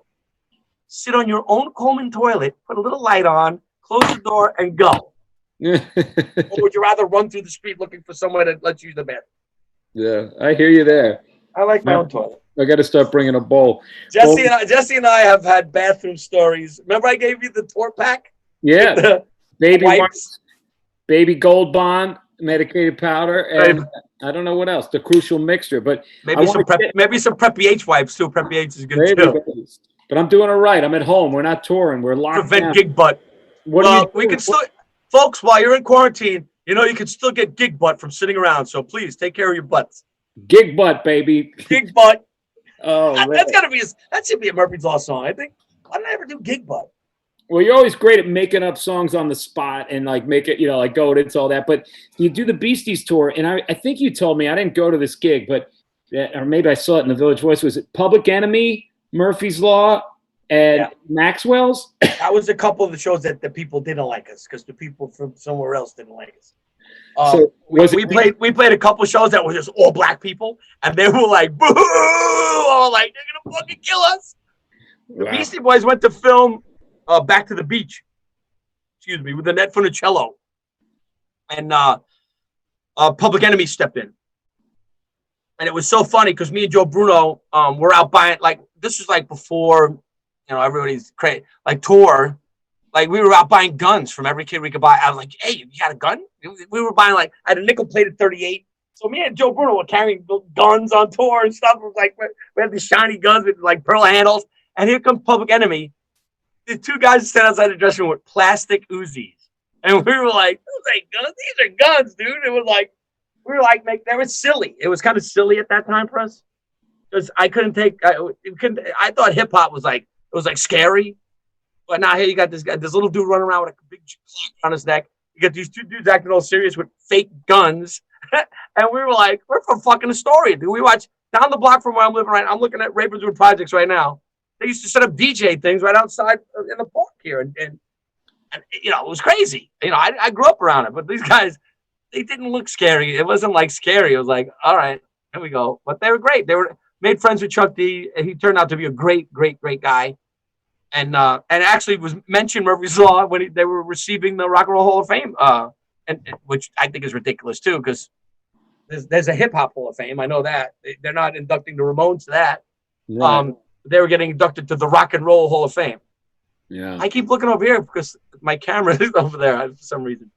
sit on your own Coleman toilet, put a little light on, close the door, and go? Or would you rather run through the street looking for someone that lets you use the bathroom? Yeah, I hear you there. I like my own toilet. I got to start bringing a bowl. Jesse and I have had bathroom stories. Remember I gave you the tour pack? Yeah. Baby wipes, baby Gold Bond, medicated powder, and I don't know what else. The crucial mixture, but maybe some Preppy H wipes too. Preppy H is good too. But I'm doing it right. I'm at home. We're not touring. We're locked down. Prevent gig butt. We can still, folks. While you're in quarantine, you can still get gig butt from sitting around. So please take care of your butts. Gig butt, baby. Gig butt. Oh, that should be a Murphy's Law song. I think. Why didn't I ever do gig butt? Well, you're always great at making up songs on the spot and like make it, like go into all that. But you do the Beasties tour, and I think you told me, I didn't go to this gig, but or maybe I saw it in the Village Voice. Was it Public Enemy, Murphy's Law, and Maxwell's? That was a couple of the shows that the people didn't like us because the people from somewhere else didn't like us. We played a couple of shows that were just all black people, and they were like, boo! All like, they're gonna fucking kill us. Wow. The Beastie Boys went to film Back to the Beach, with Annette Funicello, and Public Enemy stepped in, and it was so funny because me and Joe Bruno were out buying, like, this was like before everybody's crazy, like tour, like we were out buying guns from every kid we could buy. I was like, hey, you got a gun? We were buying, like, I had a nickel-plated 38. So me and Joe Bruno were carrying guns on tour and stuff. It was like we had these shiny guns with like pearl handles, and here comes Public Enemy. The two guys stand outside the dressing room with plastic Uzis. And we were like, those ain't guns. These are guns, dude. It was like, they were silly. It was kind of silly at that time for us. Because I thought hip hop was like, it was like scary. But now here you got this little dude running around with a big clock on his neck. You got these two dudes acting all serious with fake guns. And we were like, we're from fucking Astoria, dude. We watch down the block from where I'm living right now. I'm looking at Ravenswood Projects right now. They used to set up DJ things right outside in the park here. And it was crazy. I grew up around it, but these guys, they didn't look scary. It wasn't like scary. It was like, all right, here we go. But they were great. They were made friends with Chuck D. And he turned out to be a great, great, great guy. And actually was mentioned Murphy's Law when they were receiving the Rock and Roll Hall of Fame, and which I think is ridiculous too, because there's a Hip Hop Hall of Fame. I know that they're not inducting the Ramones to that. Yeah. They were getting inducted to the Rock and Roll Hall of Fame. Yeah. I keep looking over here because my camera is over there for some reason.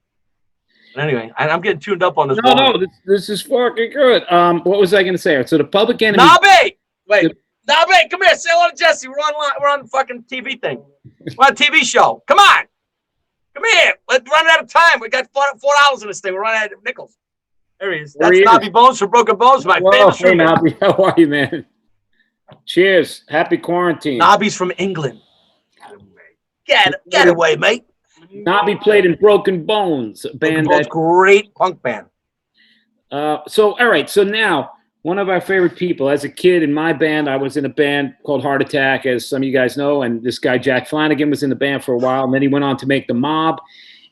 But anyway, I'm getting tuned up on this. No, this is fucking good. What was I going to say? So the Public Enemy. Nabe! Wait. Nabe, come here. Say hello to Jesse. We're on the fucking TV thing. We're on a TV show. Come on. Come here. Let's run out of time. We got $4 in this thing. We're running out of nickels. There he is. That's Nobby Bones for Broken Bones, my favorite. Hey, Nobby. How are you, man? Cheers. Happy quarantine. Nobby's from England. Get away, mate. Nobby played in Broken Bones, a band that's great punk band. So, all right. So now, one of our favorite people. As a kid in my band, I was in a band called Heart Attack, as some of you guys know, and this guy, Jack Flanagan, was in the band for a while, and then he went on to make The Mob,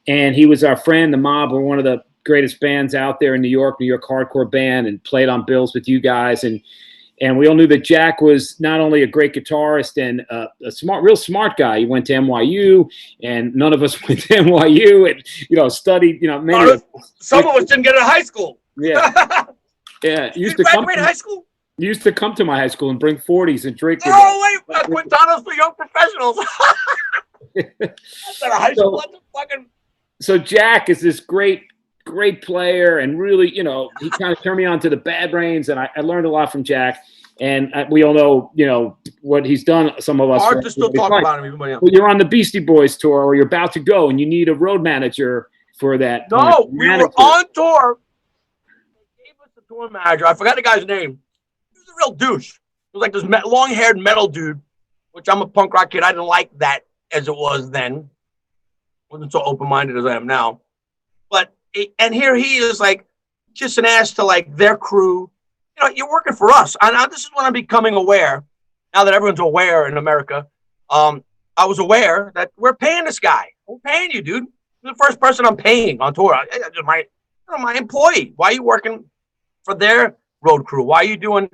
and he was our friend. The Mob were one of the greatest bands out there in New York hardcore band, and played on bills with you guys, and we all knew that Jack was not only a great guitarist and a real smart guy. He went to NYU, and none of us went to NYU, and studied. Some of us didn't get out of high school. Yeah, yeah. Used to graduate high school. Used to come to my high school and bring 40s and drink. Oh wait, Quintana's for young professionals. That's not a high school. So Jack is this great player, and really, he kind of turned me on to the Bad Brains, and I learned a lot from Jack. And we all know, what he's done. Some of us hard to still talk about him. Well, you're on the Beastie Boys tour, or you're about to go, and you need a road manager for that. No, we were on tour. They gave us the tour manager. I forgot the guy's name. He was a real douche. He was like this long-haired metal dude, which I'm a punk rock kid. I didn't like that as it was then. Wasn't so open-minded as I am now. But and here he is like kissing ass to like their crew. You know, you're working for us. And this is when I'm becoming aware. Now that everyone's aware in America, I was aware that we're paying this guy. We're paying you, dude. You're the first person I'm paying on tour. My employee. Why are you working for their road crew? Why are you doing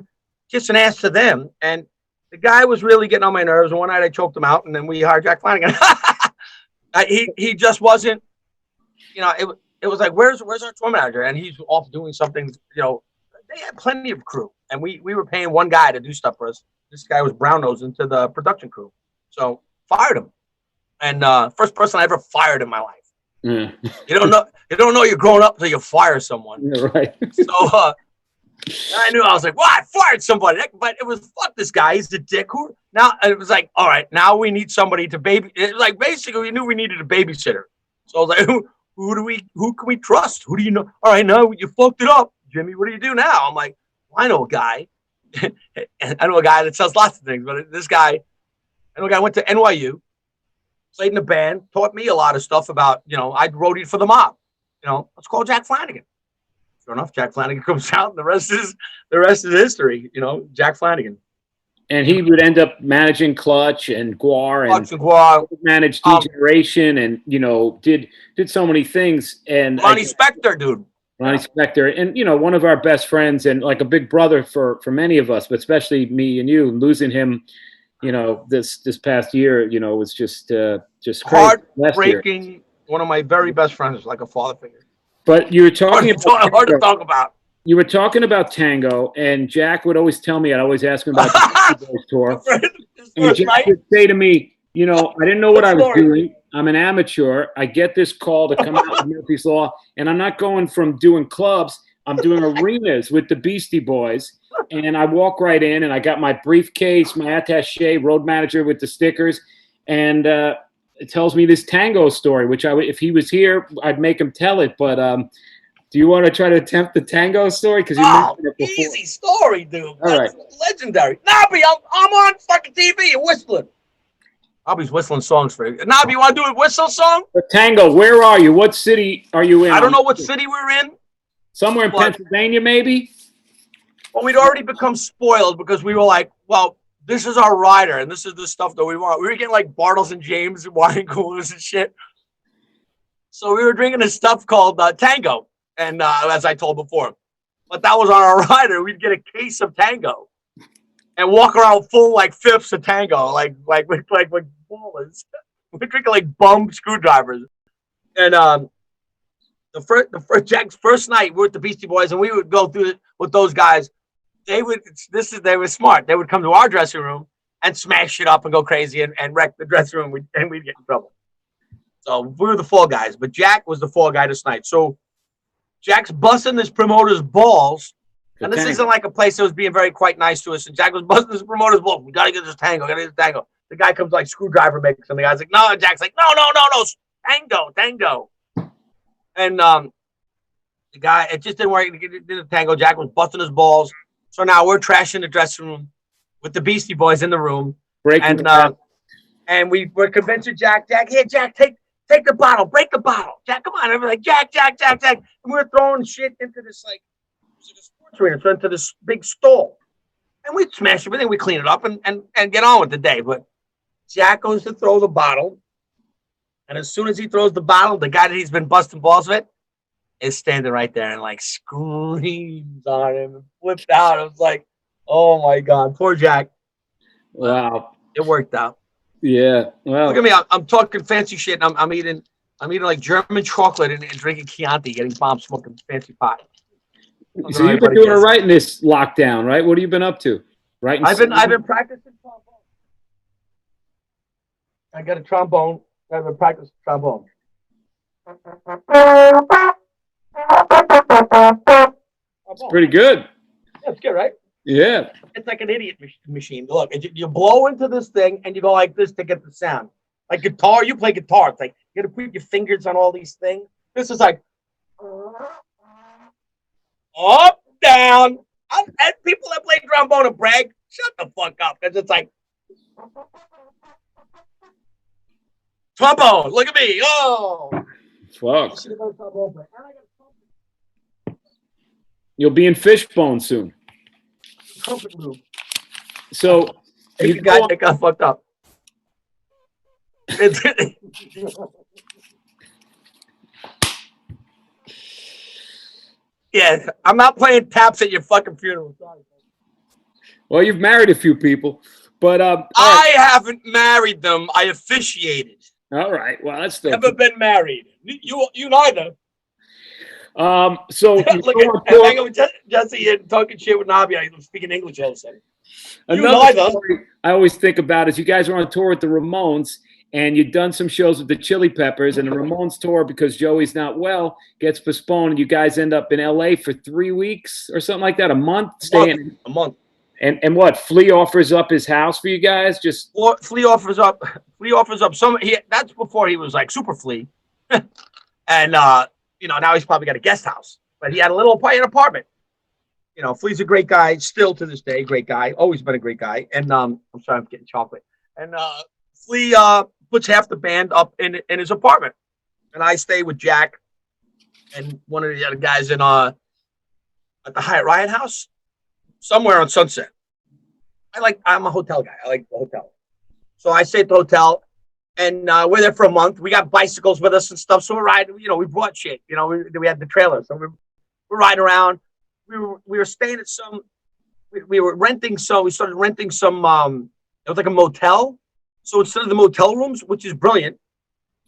kissing ass to them? And the guy was really getting on my nerves. And one night I choked him out, and then we hired Jack Flanagan. He just wasn't. You know, it was like, where's our tour manager? And he's off doing something. You know, they had plenty of crew, and we were paying one guy to do stuff for us. This guy was brown nose into the production crew, so fired him. And first person I ever fired in my life. Yeah. You don't know you're growing up until you fire someone. Yeah, right. So I knew. I was like, well, I fired somebody, but it was fuck this guy. He's the dick. Who now? It was like, all right, now we need somebody to baby. It was like basically we knew we needed a babysitter. So I was like, who can we trust? Who do you know? All right, now you fucked it up, Jimmy. What do you do now? I'm like, well, I know a guy. I know a guy that sells lots of things, but this guy, I know a guy went to NYU, played in a band, taught me a lot of stuff about, you know, I roadied for the Mob. You know, let's call Jack Flanagan. Sure enough, Jack Flanagan comes out, and the rest is history. You know, Jack Flanagan. And he would end up managing Clutch and Guar and managed Degeneration, and you know did so many things. And Ronnie Spector, dude. Ronnie Spector, and you know, one of our best friends and like a big brother for many of us, but especially me and you. Losing him, you know, this past year, you know, was just heartbreaking. One of my very best friends, like a father figure. But you were talking hard to talk about. You were talking about Tango, and Jack would always tell me. I'd always ask him about the Beastie Boys tour, and Jack would say to me, "You know, I didn't know what I was doing. I'm an amateur. I get this call to come out with Murphy's Law, and I'm not going from doing clubs. I'm doing arenas with the Beastie Boys." And I walk right in, and I got my briefcase, my attaché, road manager with the stickers, and it tells me this Tango story, which if he was here, I'd make him tell it. But do you want to try to attempt the Tango story? Because you mentioned it before. Easy story, dude. All That's right. Legendary. Nobby, I'm on fucking TV and whistling. Nobby's whistling songs for you. Nobby, you want to do a whistle song? But Tango, where are you? What city are you in? I don't know what city we're in. Somewhere in Pennsylvania, maybe? Well, we'd already become spoiled because we were like, well, this is our rider, and this is the stuff that we want. We were getting like Bartles and James and wine coolers and shit. So we were drinking this stuff called Tango, and as I told before, but that was on our rider. We'd get a case of Tango and walk around full like fifths of Tango, like ballers. We're drinking like bum screwdrivers, and the first Jack's first night we're with the Beastie Boys, and we would go through it with those guys. They were smart. They would come to our dressing room and smash shit up and go crazy and wreck the dressing room, and we'd get in trouble. So we were the fall guys, but Jack was the fall guy this night. So Jack's busting this promoter's balls, and this isn't like a place that was being very quite nice to us. And Jack was busting this promoter's balls. We gotta get this Tango. The guy comes like screwdriver makes, and the guy's like, no. Jack's like, no, Tango. And the guy, it just didn't work. He did the Tango. Jack was busting his balls. So now we're trashing the dressing room with the Beastie Boys in the room. And we're convincing Jack, here, Jack, take the bottle, break the bottle. Jack, come on. And we're like, Jack. And we're throwing shit into this, like, sports arena, so into this big stall. And we smash everything, we clean it up and get on with the day. But Jack goes to throw the bottle. And as soon as he throws the bottle, the guy that he's been busting balls with is standing right there and like screams on him and flipped out. I was like, oh my God, poor Jack. Wow. It worked out. Yeah. Well, look at me. I'm talking fancy shit. And I'm eating like German chocolate and drinking Chianti, getting bombs, smoking fancy pot. So you've been doing it right in this lockdown, right? What have you been up to? Right. I've been practicing trombone. I got a trombone. I've been practicing trombone. It's pretty good. Yeah, it's good, right? Yeah. It's like an idiot machine. Look, you blow into this thing and you go like this to get the sound. Like guitar, you play guitar. It's like you got to put your fingers on all these things. This is like up, down. And people that play trombone and brag, shut the fuck up. Because it's like trombone. Look at me. Oh, fuck. You'll be in Fishbone soon. So it got fucked up. Yeah, I'm not playing taps at your fucking funeral. Sorry. Well, you've married a few people, but I haven't married them. I officiated. All right. Well, that's still never been married. You neither. So look at hanging with Jesse and talking shit with Nabi. I'm speaking English all of a sudden. Another story I always think about is you guys were on tour with the Ramones, and you'd done some shows with the Chili Peppers, and the Ramones tour, because Joey's not well, gets postponed, and you guys end up in LA for 3 weeks or something like that, a month. A month. And what? Flea offers up his house for you guys? Just Flea offers up some. That's before he was like Super Flea, and now he's probably got a guest house, but he had a little apartment. Flea's a great guy, still to this day, great guy, always been a great guy. And I'm sorry, I'm getting chocolate. And Flea puts half the band up in his apartment, and I stay with Jack and one of the other guys in at the Hyatt Riot House, somewhere on Sunset. I'm a hotel guy. I like the hotel, so I stay at the hotel, and we're there for a month. We got bicycles with us and stuff, so we're riding. We brought shit. We had the trailer, so we're riding around. We were staying at some. We were renting some. We started renting some. It was like a motel. So instead of the motel rooms, which is brilliant,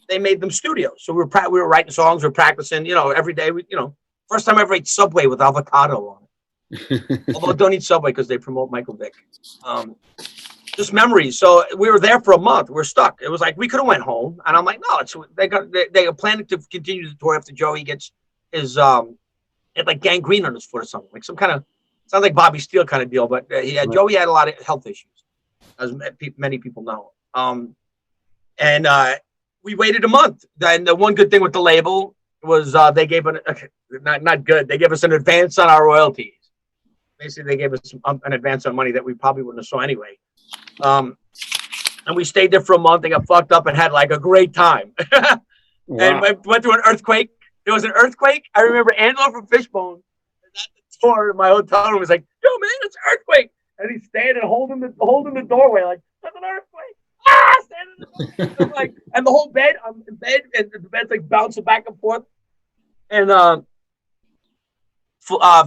they made them studios. So we were writing songs, we were practicing, every day. First time I ever ate Subway with avocado on it. Although don't eat Subway because they promote Michael Vick. Just memories. So we were there for a month. We're stuck. It was like we could have went home, and I'm like, no. They are planning to continue the tour after Joey gets his like gangrene on his foot or something, like some kind of sounds like Bobby Steele kind of deal. But Joey had a lot of health issues, as many people know. And we waited a month. And the one good thing with the label was they gave not good. They gave us an advance on our royalties. Basically, they gave us an advance on money that we probably wouldn't have saw anyway. And we stayed there for a month. They got fucked up and had like a great time. Wow. And we went through an earthquake. There was an earthquake. I remember Angelo from Fishbone at the tour in my hotel room was like, "Yo, man, it's an earthquake!" And he's standing holding the doorway like, "There's an earthquake!" Standing in the doorway. Like, and the whole bed, I'm in bed, and the bed's like bouncing back and forth. And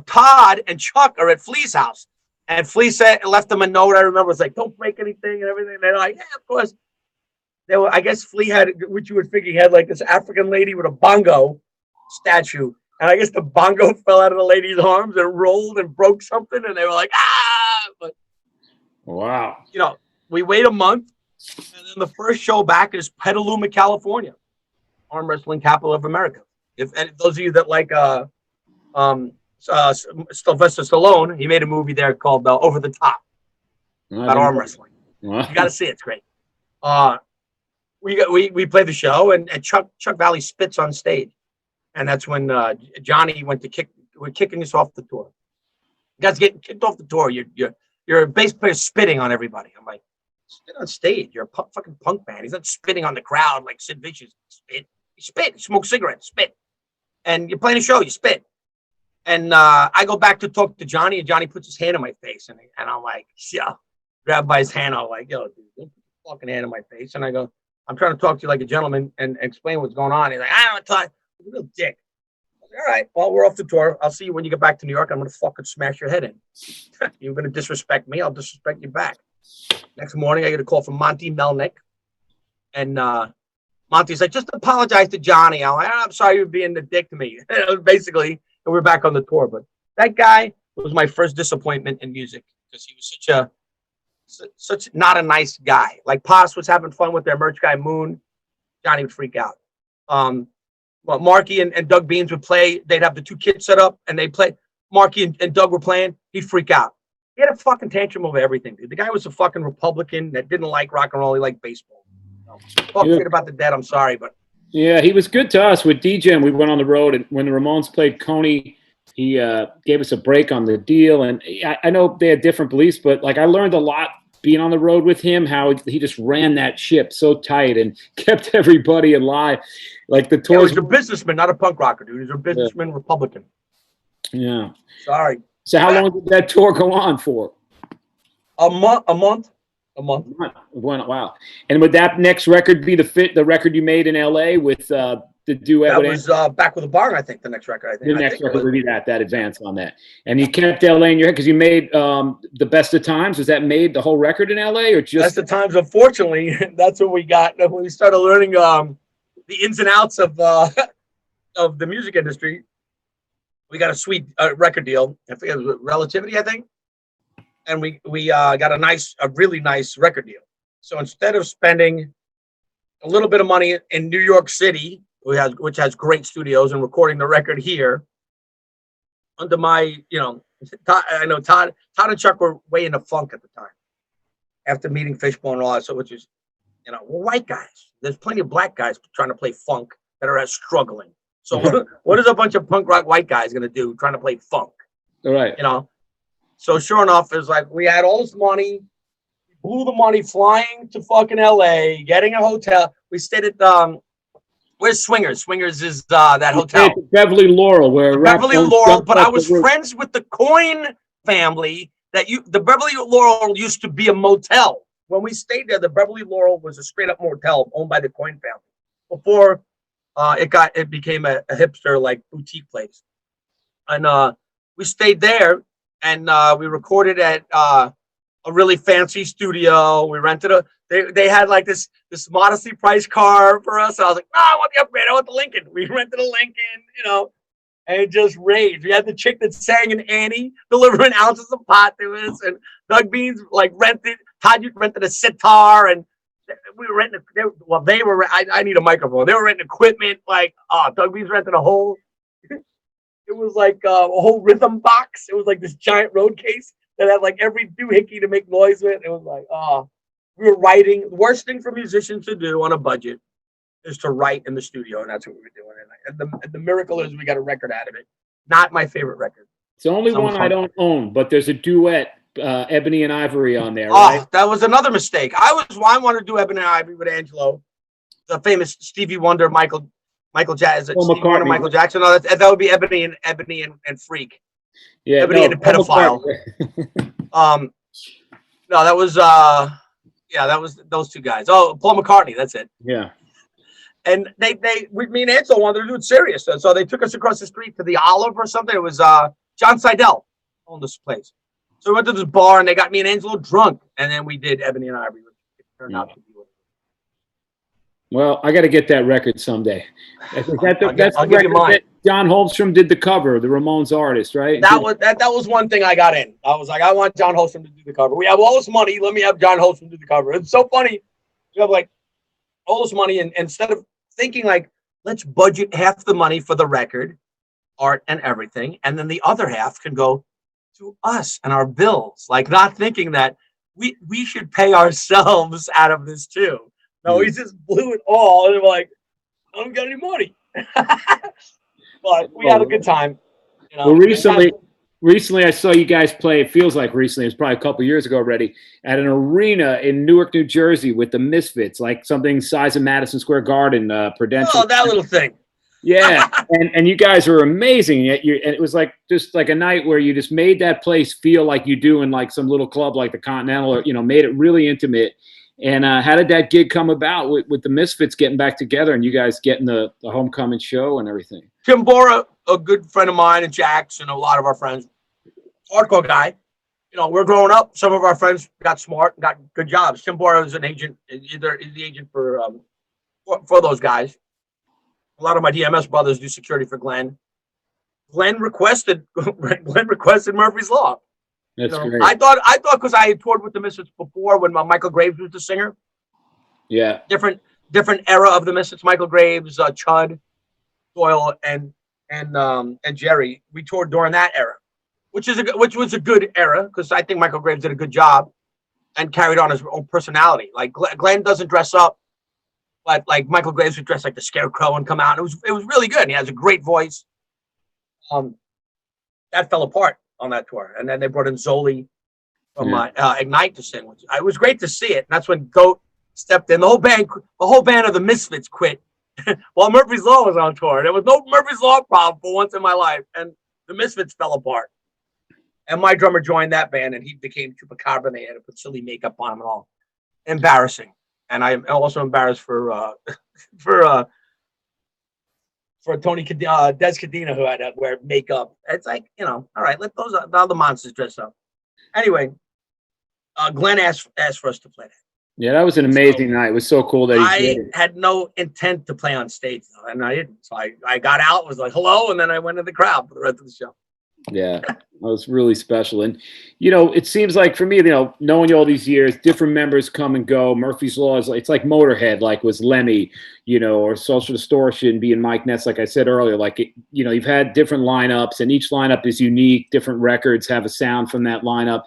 Todd and Chuck are at Flea's house, and Flea left them a note. I remember it's like, "Don't break anything" and everything. And they're like, "Yeah, of course." I guess Flea had, which you would figure, he had like this African lady with a bongo statue, and I guess the bongo fell out of the lady's arms and rolled and broke something, and they were like, "Ah!" But wow, we wait a month, and then the first show back is Petaluma, California, arm wrestling capital of America. If those of you that like Sylvester Stallone, he made a movie there called Over the Top about arm wrestling. Wow. You got to see it; it's great. We played the show, and Chuck Valley spits on stage. And that's when Johnny went to we're kicking us off the tour. You guys getting kicked off the tour. You're a bass player spitting on everybody. I'm like, spit on stage. You're a fucking punk band. He's not spitting on the crowd like Sid Vicious. Spit. You spit. You smoke cigarettes. Spit. And you're playing a show. You spit. And I go back to talk to Johnny, and Johnny puts his hand on my face, and I'm like, yeah, grab by his hand. I'm like, yo, dude, don't put your fucking hand on my face. And I go, I'm trying to talk to you like a gentleman and explain what's going on. He's like, I don't talk. A real dick. All right, well, we're off the tour. I'll see you when you get back to New York. I'm going to fucking smash your head in. You're going to disrespect me. I'll disrespect you back. Next morning, I get a call from Monty Melnick. And Monty's like, just apologize to Johnny. I'm like, I'm sorry you're being the dick to me. Basically, and we're back on the tour. But that guy was my first disappointment in music because he was such not a nice guy. Like Paz was having fun with their merch guy, Moon. Johnny would freak out. Well, Marky and Doug Beans would play. They'd have the two kids set up, and they'd play. Marky and Doug were playing. He'd freak out. He had a fucking tantrum over everything, dude. The guy was a fucking Republican that didn't like rock and roll. He liked baseball. Talk shit about the dead. I'm sorry, but Yeah, he was good to us with DJ. We went on the road, and when the Ramones played Coney, he gave us a break on the deal. And I know they had different beliefs, but like I learned a lot being on the road with him. How he just ran that ship so tight and kept everybody alive. Like the tours. He's a businessman, not a punk rocker, dude. He's a businessman, Republican. Yeah. Sorry. So how long did that tour go on for? A month. Wow. And would that next record be the record you made in LA with the duet? That was Back with a Bong, I think, the next record. The next record would be that advance on that. And you kept LA in your head because you made the Best of Times. Was that made the whole record in LA or just Best of Times? Unfortunately, that's what we got when we started learning the ins and outs of the music industry. We got a sweet record deal. I think it was Relativity, I think. And we got a really nice record deal. So instead of spending a little bit of money in New York City, which has great studios, and recording the record here, under my, I know Todd and Chuck were way into funk at the time. After meeting Fishbone and all that, so which is, we're white guys. There's plenty of black guys trying to play funk that are struggling. So what is a bunch of punk rock white guys gonna do trying to play funk? All right. So sure enough, it's like we had all this money, blew the money flying to fucking LA, getting a hotel. We stayed at where's Swingers? Swingers is that hotel. Beverly Laurel, but I was friends with the Coyne family. The Beverly Laurel used to be a motel. When we stayed there, the Beverly Laurel was a straight up motel owned by the Coyne family. Before it became a hipster like boutique place. And we stayed there. And we recorded at a really fancy studio. We rented they had like this modestly priced car for us. And I was like, I want the upgrade. I want the Lincoln. We rented a Lincoln, and it just raged. We had the chick that sang in Annie delivering ounces of pot to us. And Doug Beans Todd Youth rented a sitar. And we were renting, I need a microphone. They were renting equipment. Like, Doug Beans rented a whole. It was like a whole rhythm box. It was like this giant road case that had like every doohickey to make noise with. It was like, we were writing. The worst thing for musicians to do on a budget is to write in the studio, and that's what we were doing. And the miracle is we got a record out of it. Not my favorite record. It's the only one I don't own, but there's a duet, Ebony and Ivory, on there. Right? That was another mistake. I wanted to do Ebony and Ivory with Angelo, the famous Stevie Wonder, Michael Jackson. Michael Jackson. No, that would be Ebony and Freak. Yeah, Ebony and a pedophile. No, that was that was those two guys. Oh, Paul McCartney. That's it. Yeah. And me and Ansel wanted to do it serious, so they took us across the street to the Olive or something. It was John Seidel owned this place. So we went to this bar and they got me and Angelo drunk, and then we did Ebony and Ivory, which turned out to be. Well, I got to get that record someday. That's I'll the give you mine. that John Holmstrom did the cover, the Ramones artist, right? That was one thing I got in. I was like, I want John Holmstrom to do the cover. We have all this money. Let me have John Holmstrom do the cover. It's so funny. You have like all this money, and instead of thinking like, let's budget half the money for the record, art, and everything, and then the other half can go to us and our bills. Like not thinking that we should pay ourselves out of this too. No, he just blew it all, and they're like, I don't got any money. But we had a good time. Well, recently I saw you guys play. It feels like recently. It's probably a couple years ago already at an arena in Newark, New Jersey, with the Misfits, like something size of Madison Square Garden, Prudential. Oh, that little thing. Yeah, and you guys are amazing. And it was like just like a night where you just made that place feel like you do in like some little club like the Continental, or made it really intimate. And how did that gig come about with the Misfits getting back together and you guys getting the homecoming show and everything? Tim Bora, a good friend of mine, and Jax, and a lot of our friends, hardcore guy. We're growing up. Some of our friends got smart, got good jobs. Tim Bora is an agent, is the agent for those guys. A lot of my DMS brothers do security for Glenn. Glenn requested Murphy's Law. That's great. I thought because I had toured with the Misfits before when Michael Graves was the singer. Yeah. Different era of the Misfits. Michael Graves, Chud, Doyle, and Jerry. We toured during that era, which was a good era because I think Michael Graves did a good job and carried on his own personality. Like Glenn doesn't dress up but like Michael Graves would dress like the Scarecrow and come out. It was really good. And he has a great voice. That fell apart on that tour, and then they brought in Zoli from Ignite to sing. Which it was great to see it. And that's when Goat stepped in. The whole band of the Misfits quit while Murphy's Law was on tour. There was no Murphy's Law problem for once in my life, and the Misfits fell apart. And my drummer joined that band, and he became Chupacabra. They had to put silly makeup on him and all. Embarrassing. And I'm also embarrassed for Tony Des Cadena, who had to wear makeup. It's like, all right, let those other monsters dress up. Anyway, Glenn asked for us to play that. Yeah, that was an amazing night. It was so cool that he did it. I had no intent to play on stage, though, and I didn't. So I got out, was like, hello, and then I went in the crowd for the rest of the show. Yeah, that was really special. And, it seems like for me, knowing you all these years, different members come and go. Murphy's Law it's like Motorhead, like was Lemmy, or Social Distortion being Mike Ness, like I said earlier. Like, you've had different lineups, and each lineup is unique. Different records have a sound from that lineup.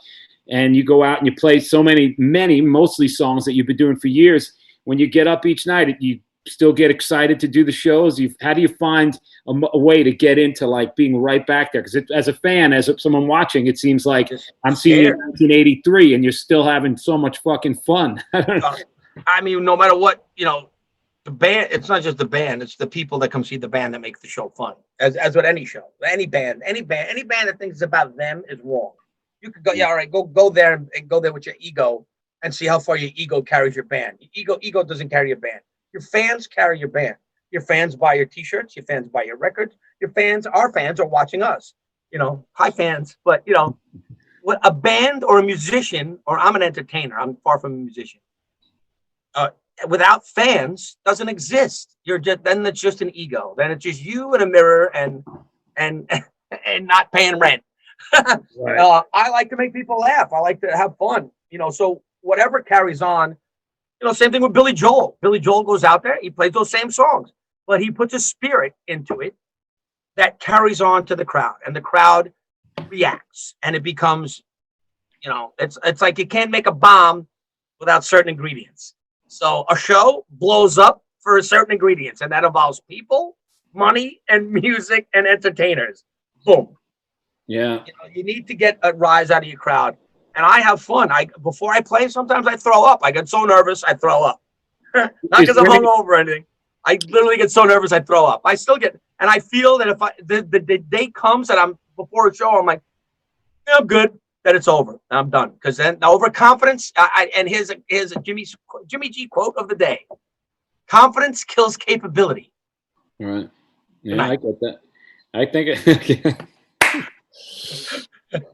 And you go out and you play so many, mostly songs that you've been doing for years. When you get up each night, you still get excited to do the shows. How do you find a way to get into like being right back there? Because as a fan, as someone watching, it seems like I'm seeing you in 1983 and you're still having so much fucking fun. I mean, no matter what, the band, it's not just the band, it's the people that come see the band that make the show fun. As with any show, any band that thinks it's about them is wrong. You could go, all right, go there and go there with your ego and see how far your ego carries your band. Your ego doesn't carry your band. Your fans carry your band. Your fans buy your T-shirts. Your fans buy your records. Our fans are watching us. Hi fans, but what a band or a musician, or I'm an entertainer. I'm far from a musician. Without fans, doesn't exist. Then it's just an ego. Then it's just you in a mirror and not paying rent. Right. I like to make people laugh. I like to have fun. So whatever carries on. Same thing with Billy Joel. Billy Joel goes out there, he plays those same songs, but he puts a spirit into it that carries on to the crowd, and the crowd reacts, and it becomes, it's like you can't make a bomb without certain ingredients. So a show blows up for certain ingredients, and that involves people, money, and music and entertainers. Boom. Yeah. You need to get a rise out of your crowd. And I have fun. Before I play, sometimes I throw up. I get so nervous, I throw up. Not because I'm hungover or anything. I literally get so nervous, I throw up. I still get, and I feel that if the day comes that I'm before a show, I'm like, yeah, I'm good. That it's over. I'm done. Because then the overconfidence. And here's a Jimmy G quote of the day: "Confidence kills capability." Right. Yeah, I get that. I think.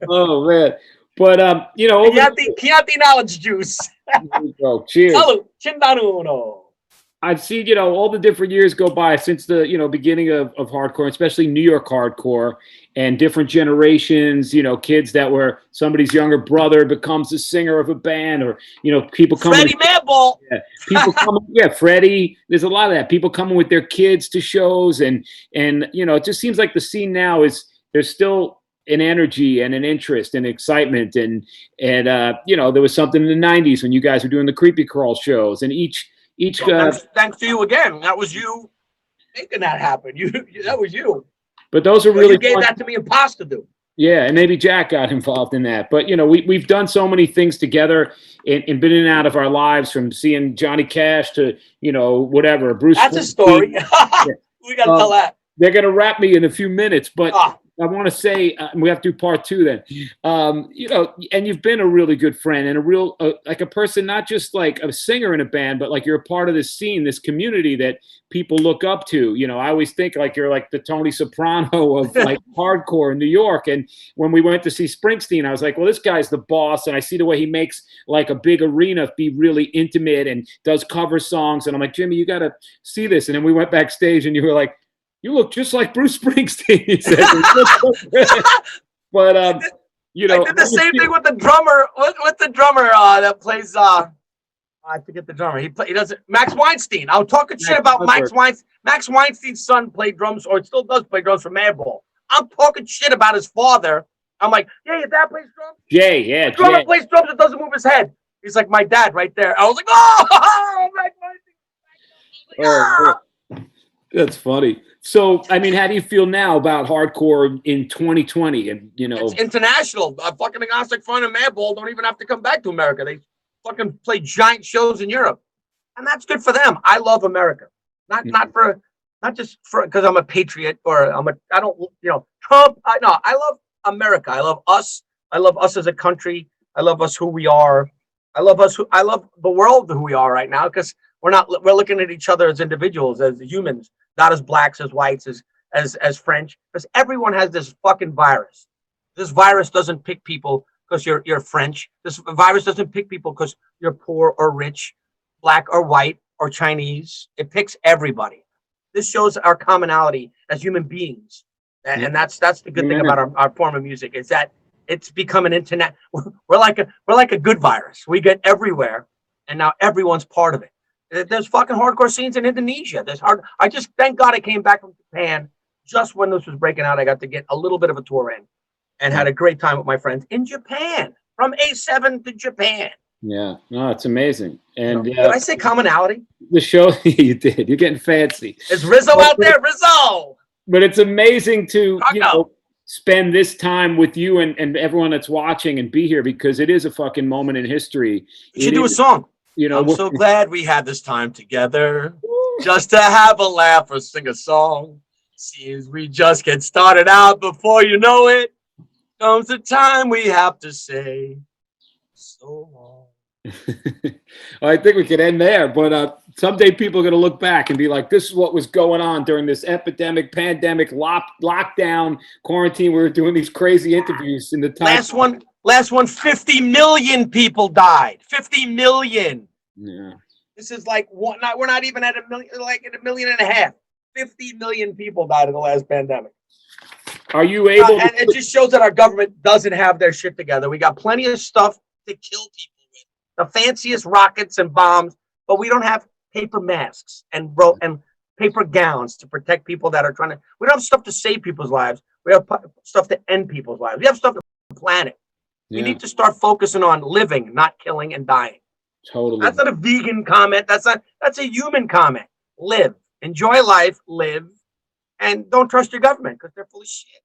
Oh man. But Chianti knowledge juice. Cheers. Salud. Cindaruno. I've seen, all the different years go by since the, beginning of hardcore, especially New York hardcore, and different generations, kids that were somebody's younger brother becomes a singer of a band, or, people coming. Freddie Madball. Yeah, people coming. Yeah, Freddie. There's a lot of that. People coming with their kids to shows, and it just seems like the scene now there's still an energy and an interest and excitement, and there was something in the 90s when you guys were doing the Creepy Crawl shows, and each thanks to you again. That was you making that happen. That was you. But those are really you gave that to me and Paz to do. Yeah, and maybe Jack got involved in that. But we've done so many things together and been in and out of our lives, from seeing Johnny Cash to whatever Bruce. That's a story. Yeah. We got to tell that. They're gonna wrap me in a few minutes, but I want to say we have to do part 2 then. And you've been a really good friend and a real like a person, not just like a singer in a band, but like you're a part of this scene, this community that people look up to. I always think like you're like the Tony Soprano of like hardcore in New York. And when we went to see Springsteen, I was like, well, this guy's the boss, and I see the way he makes like a big arena be really intimate and does cover songs. And I'm like, Jimmy, you got to see this. And then we went backstage, and you were like, you look just like Bruce Springsteen. He said. But I did the same thing with the drummer. With the drummer that plays. I forget the drummer. He does Max Weinstein. I was talking shit about Max Weinstein. Max Weinstein's son played drums, or still does play drums for Madball. I'm talking shit about his father. I'm like, yeah, your dad plays drums. Jay, yeah. The drummer plays drums and doesn't move his head. He's like my dad right there. I was like, oh, Max Weinstein. Oh, that's funny. So, I mean, how do you feel now about hardcore in 2020? And it's international. Fucking Agnostic Front and Madball don't even have to come back to America. They fucking play giant shows in Europe, and that's good for them. I love America, not just for because I'm a patriot or I don't Trump. No, I love America. I love us. I love us as a country. I love us who we are. I love the world who we are right now because we're looking at each other as individuals, as humans, not as blacks, as whites, as French, because everyone has this fucking virus. This virus doesn't pick people because you're French. This virus doesn't pick people because you're poor or rich, black or white or Chinese. It picks everybody. This shows our commonality as human beings. And that's the good thing about our form of music is that it's become an internet. We're like a good virus. We get everywhere, and now everyone's part of it. There's fucking hardcore scenes in Indonesia. I just thank God I came back from Japan just when this was breaking out. I got to get a little bit of a tour in, and had a great time with my friends in Japan. From A7 to Japan. Yeah, no, it's amazing. And did I say commonality? The show you did. You're getting fancy. Is Rizzo out there? Rizzo. But it's amazing to spend this time with you and everyone that's watching and be here because it is a fucking moment in history. You should do a song. I'm so glad we had this time together just to have a laugh or sing a song. Seems we just get started out before you know it. Comes the time we have to say so long. I think we could end there, but someday people are going to look back and be like, this is what was going on during this epidemic, pandemic, lockdown, quarantine. We were doing these crazy interviews in the time. Last one, 50 million people died. 50 million. Yeah. This is like we're not even at a million, like at 1.5 million. 50 million people died in the last pandemic. Are you able? And it just shows that our government doesn't have their shit together. We got plenty of stuff to kill people with, the fanciest rockets and bombs, but we don't have paper masks and paper gowns to protect people that are trying to. We don't have stuff to save people's lives. We have stuff to end people's lives. We have stuff to the planet. We need to start focusing on living, not killing and dying. Totally. That's not a vegan comment. That's a human comment. Live, enjoy life, live, and don't trust your government because they're full of shit.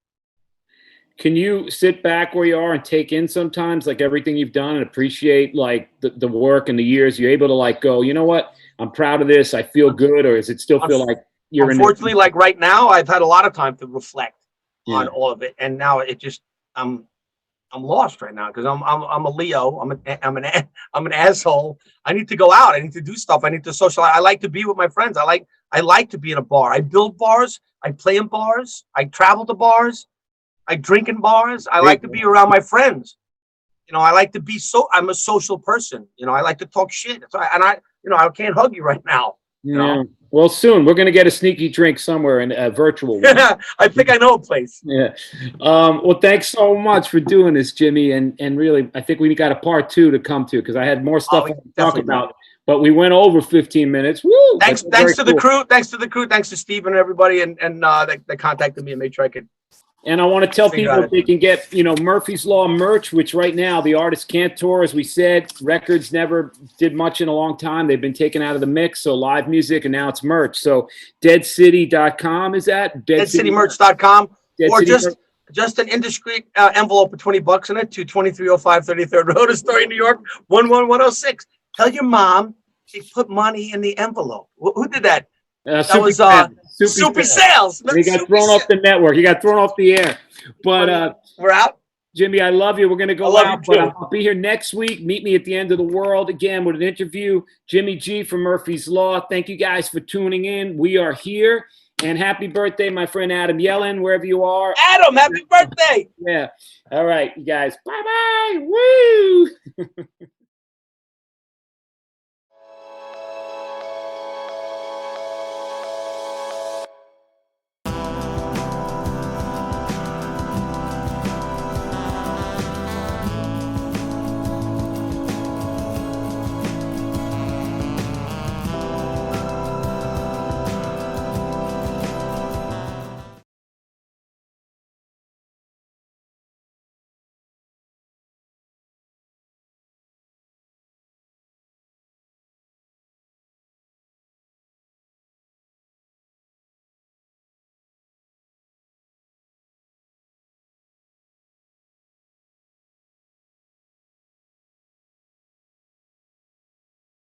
Can you sit back where you are and take in sometimes like everything you've done and appreciate like the work and the years? You're able to like go, you know what? I'm proud of this. I feel good, or does it still feel like you're unfortunately like right now? I've had a lot of time to reflect on all of it, and now it just I'm lost right now because I'm a Leo. I'm an asshole. I need to go out. I need to do stuff. I need to socialize. I like to be with my friends. I like to be in a bar. I build bars. I play in bars. I travel to bars. I drink in bars. I like to be around my friends. I like to be I'm a social person. I like to talk shit. I can't hug you right now. Yeah. Well, soon we're going to get a sneaky drink somewhere in a virtual one. I think I know a place. Yeah. Well, thanks so much for doing this, Jimmy. And really, I think we got a part 2 to come to because I had more stuff to talk about. But we went over 15 minutes. Woo! Thanks to the crew. Thanks to the crew. Thanks to Steve and everybody, and they contacted me and made sure I could. And I want to tell people they can get, Murphy's Law merch, which right now the artists can't tour. As we said, records never did much in a long time. They've been taken out of the mix. So live music, and now it's merch. So deadcity.com is that? Deadcitymerch.com. Or just an indiscreet envelope with $20 in it to 2305 33rd Road, Astoria, New York, 11106. Tell your mom she put money in the envelope. Who did that? That was Soupy Sales. He got thrown off the network. He got thrown off the air. But we're out. Jimmy, I love you. We're going to go out, but I'll be here next week. Meet me at the end of the world again with an interview. Jimmy G from Murphy's Law. Thank you guys for tuning in. We are here. And happy birthday, my friend Adam Yellen, wherever you are. Adam, happy birthday. Yeah. All right, you guys. Bye-bye. Woo!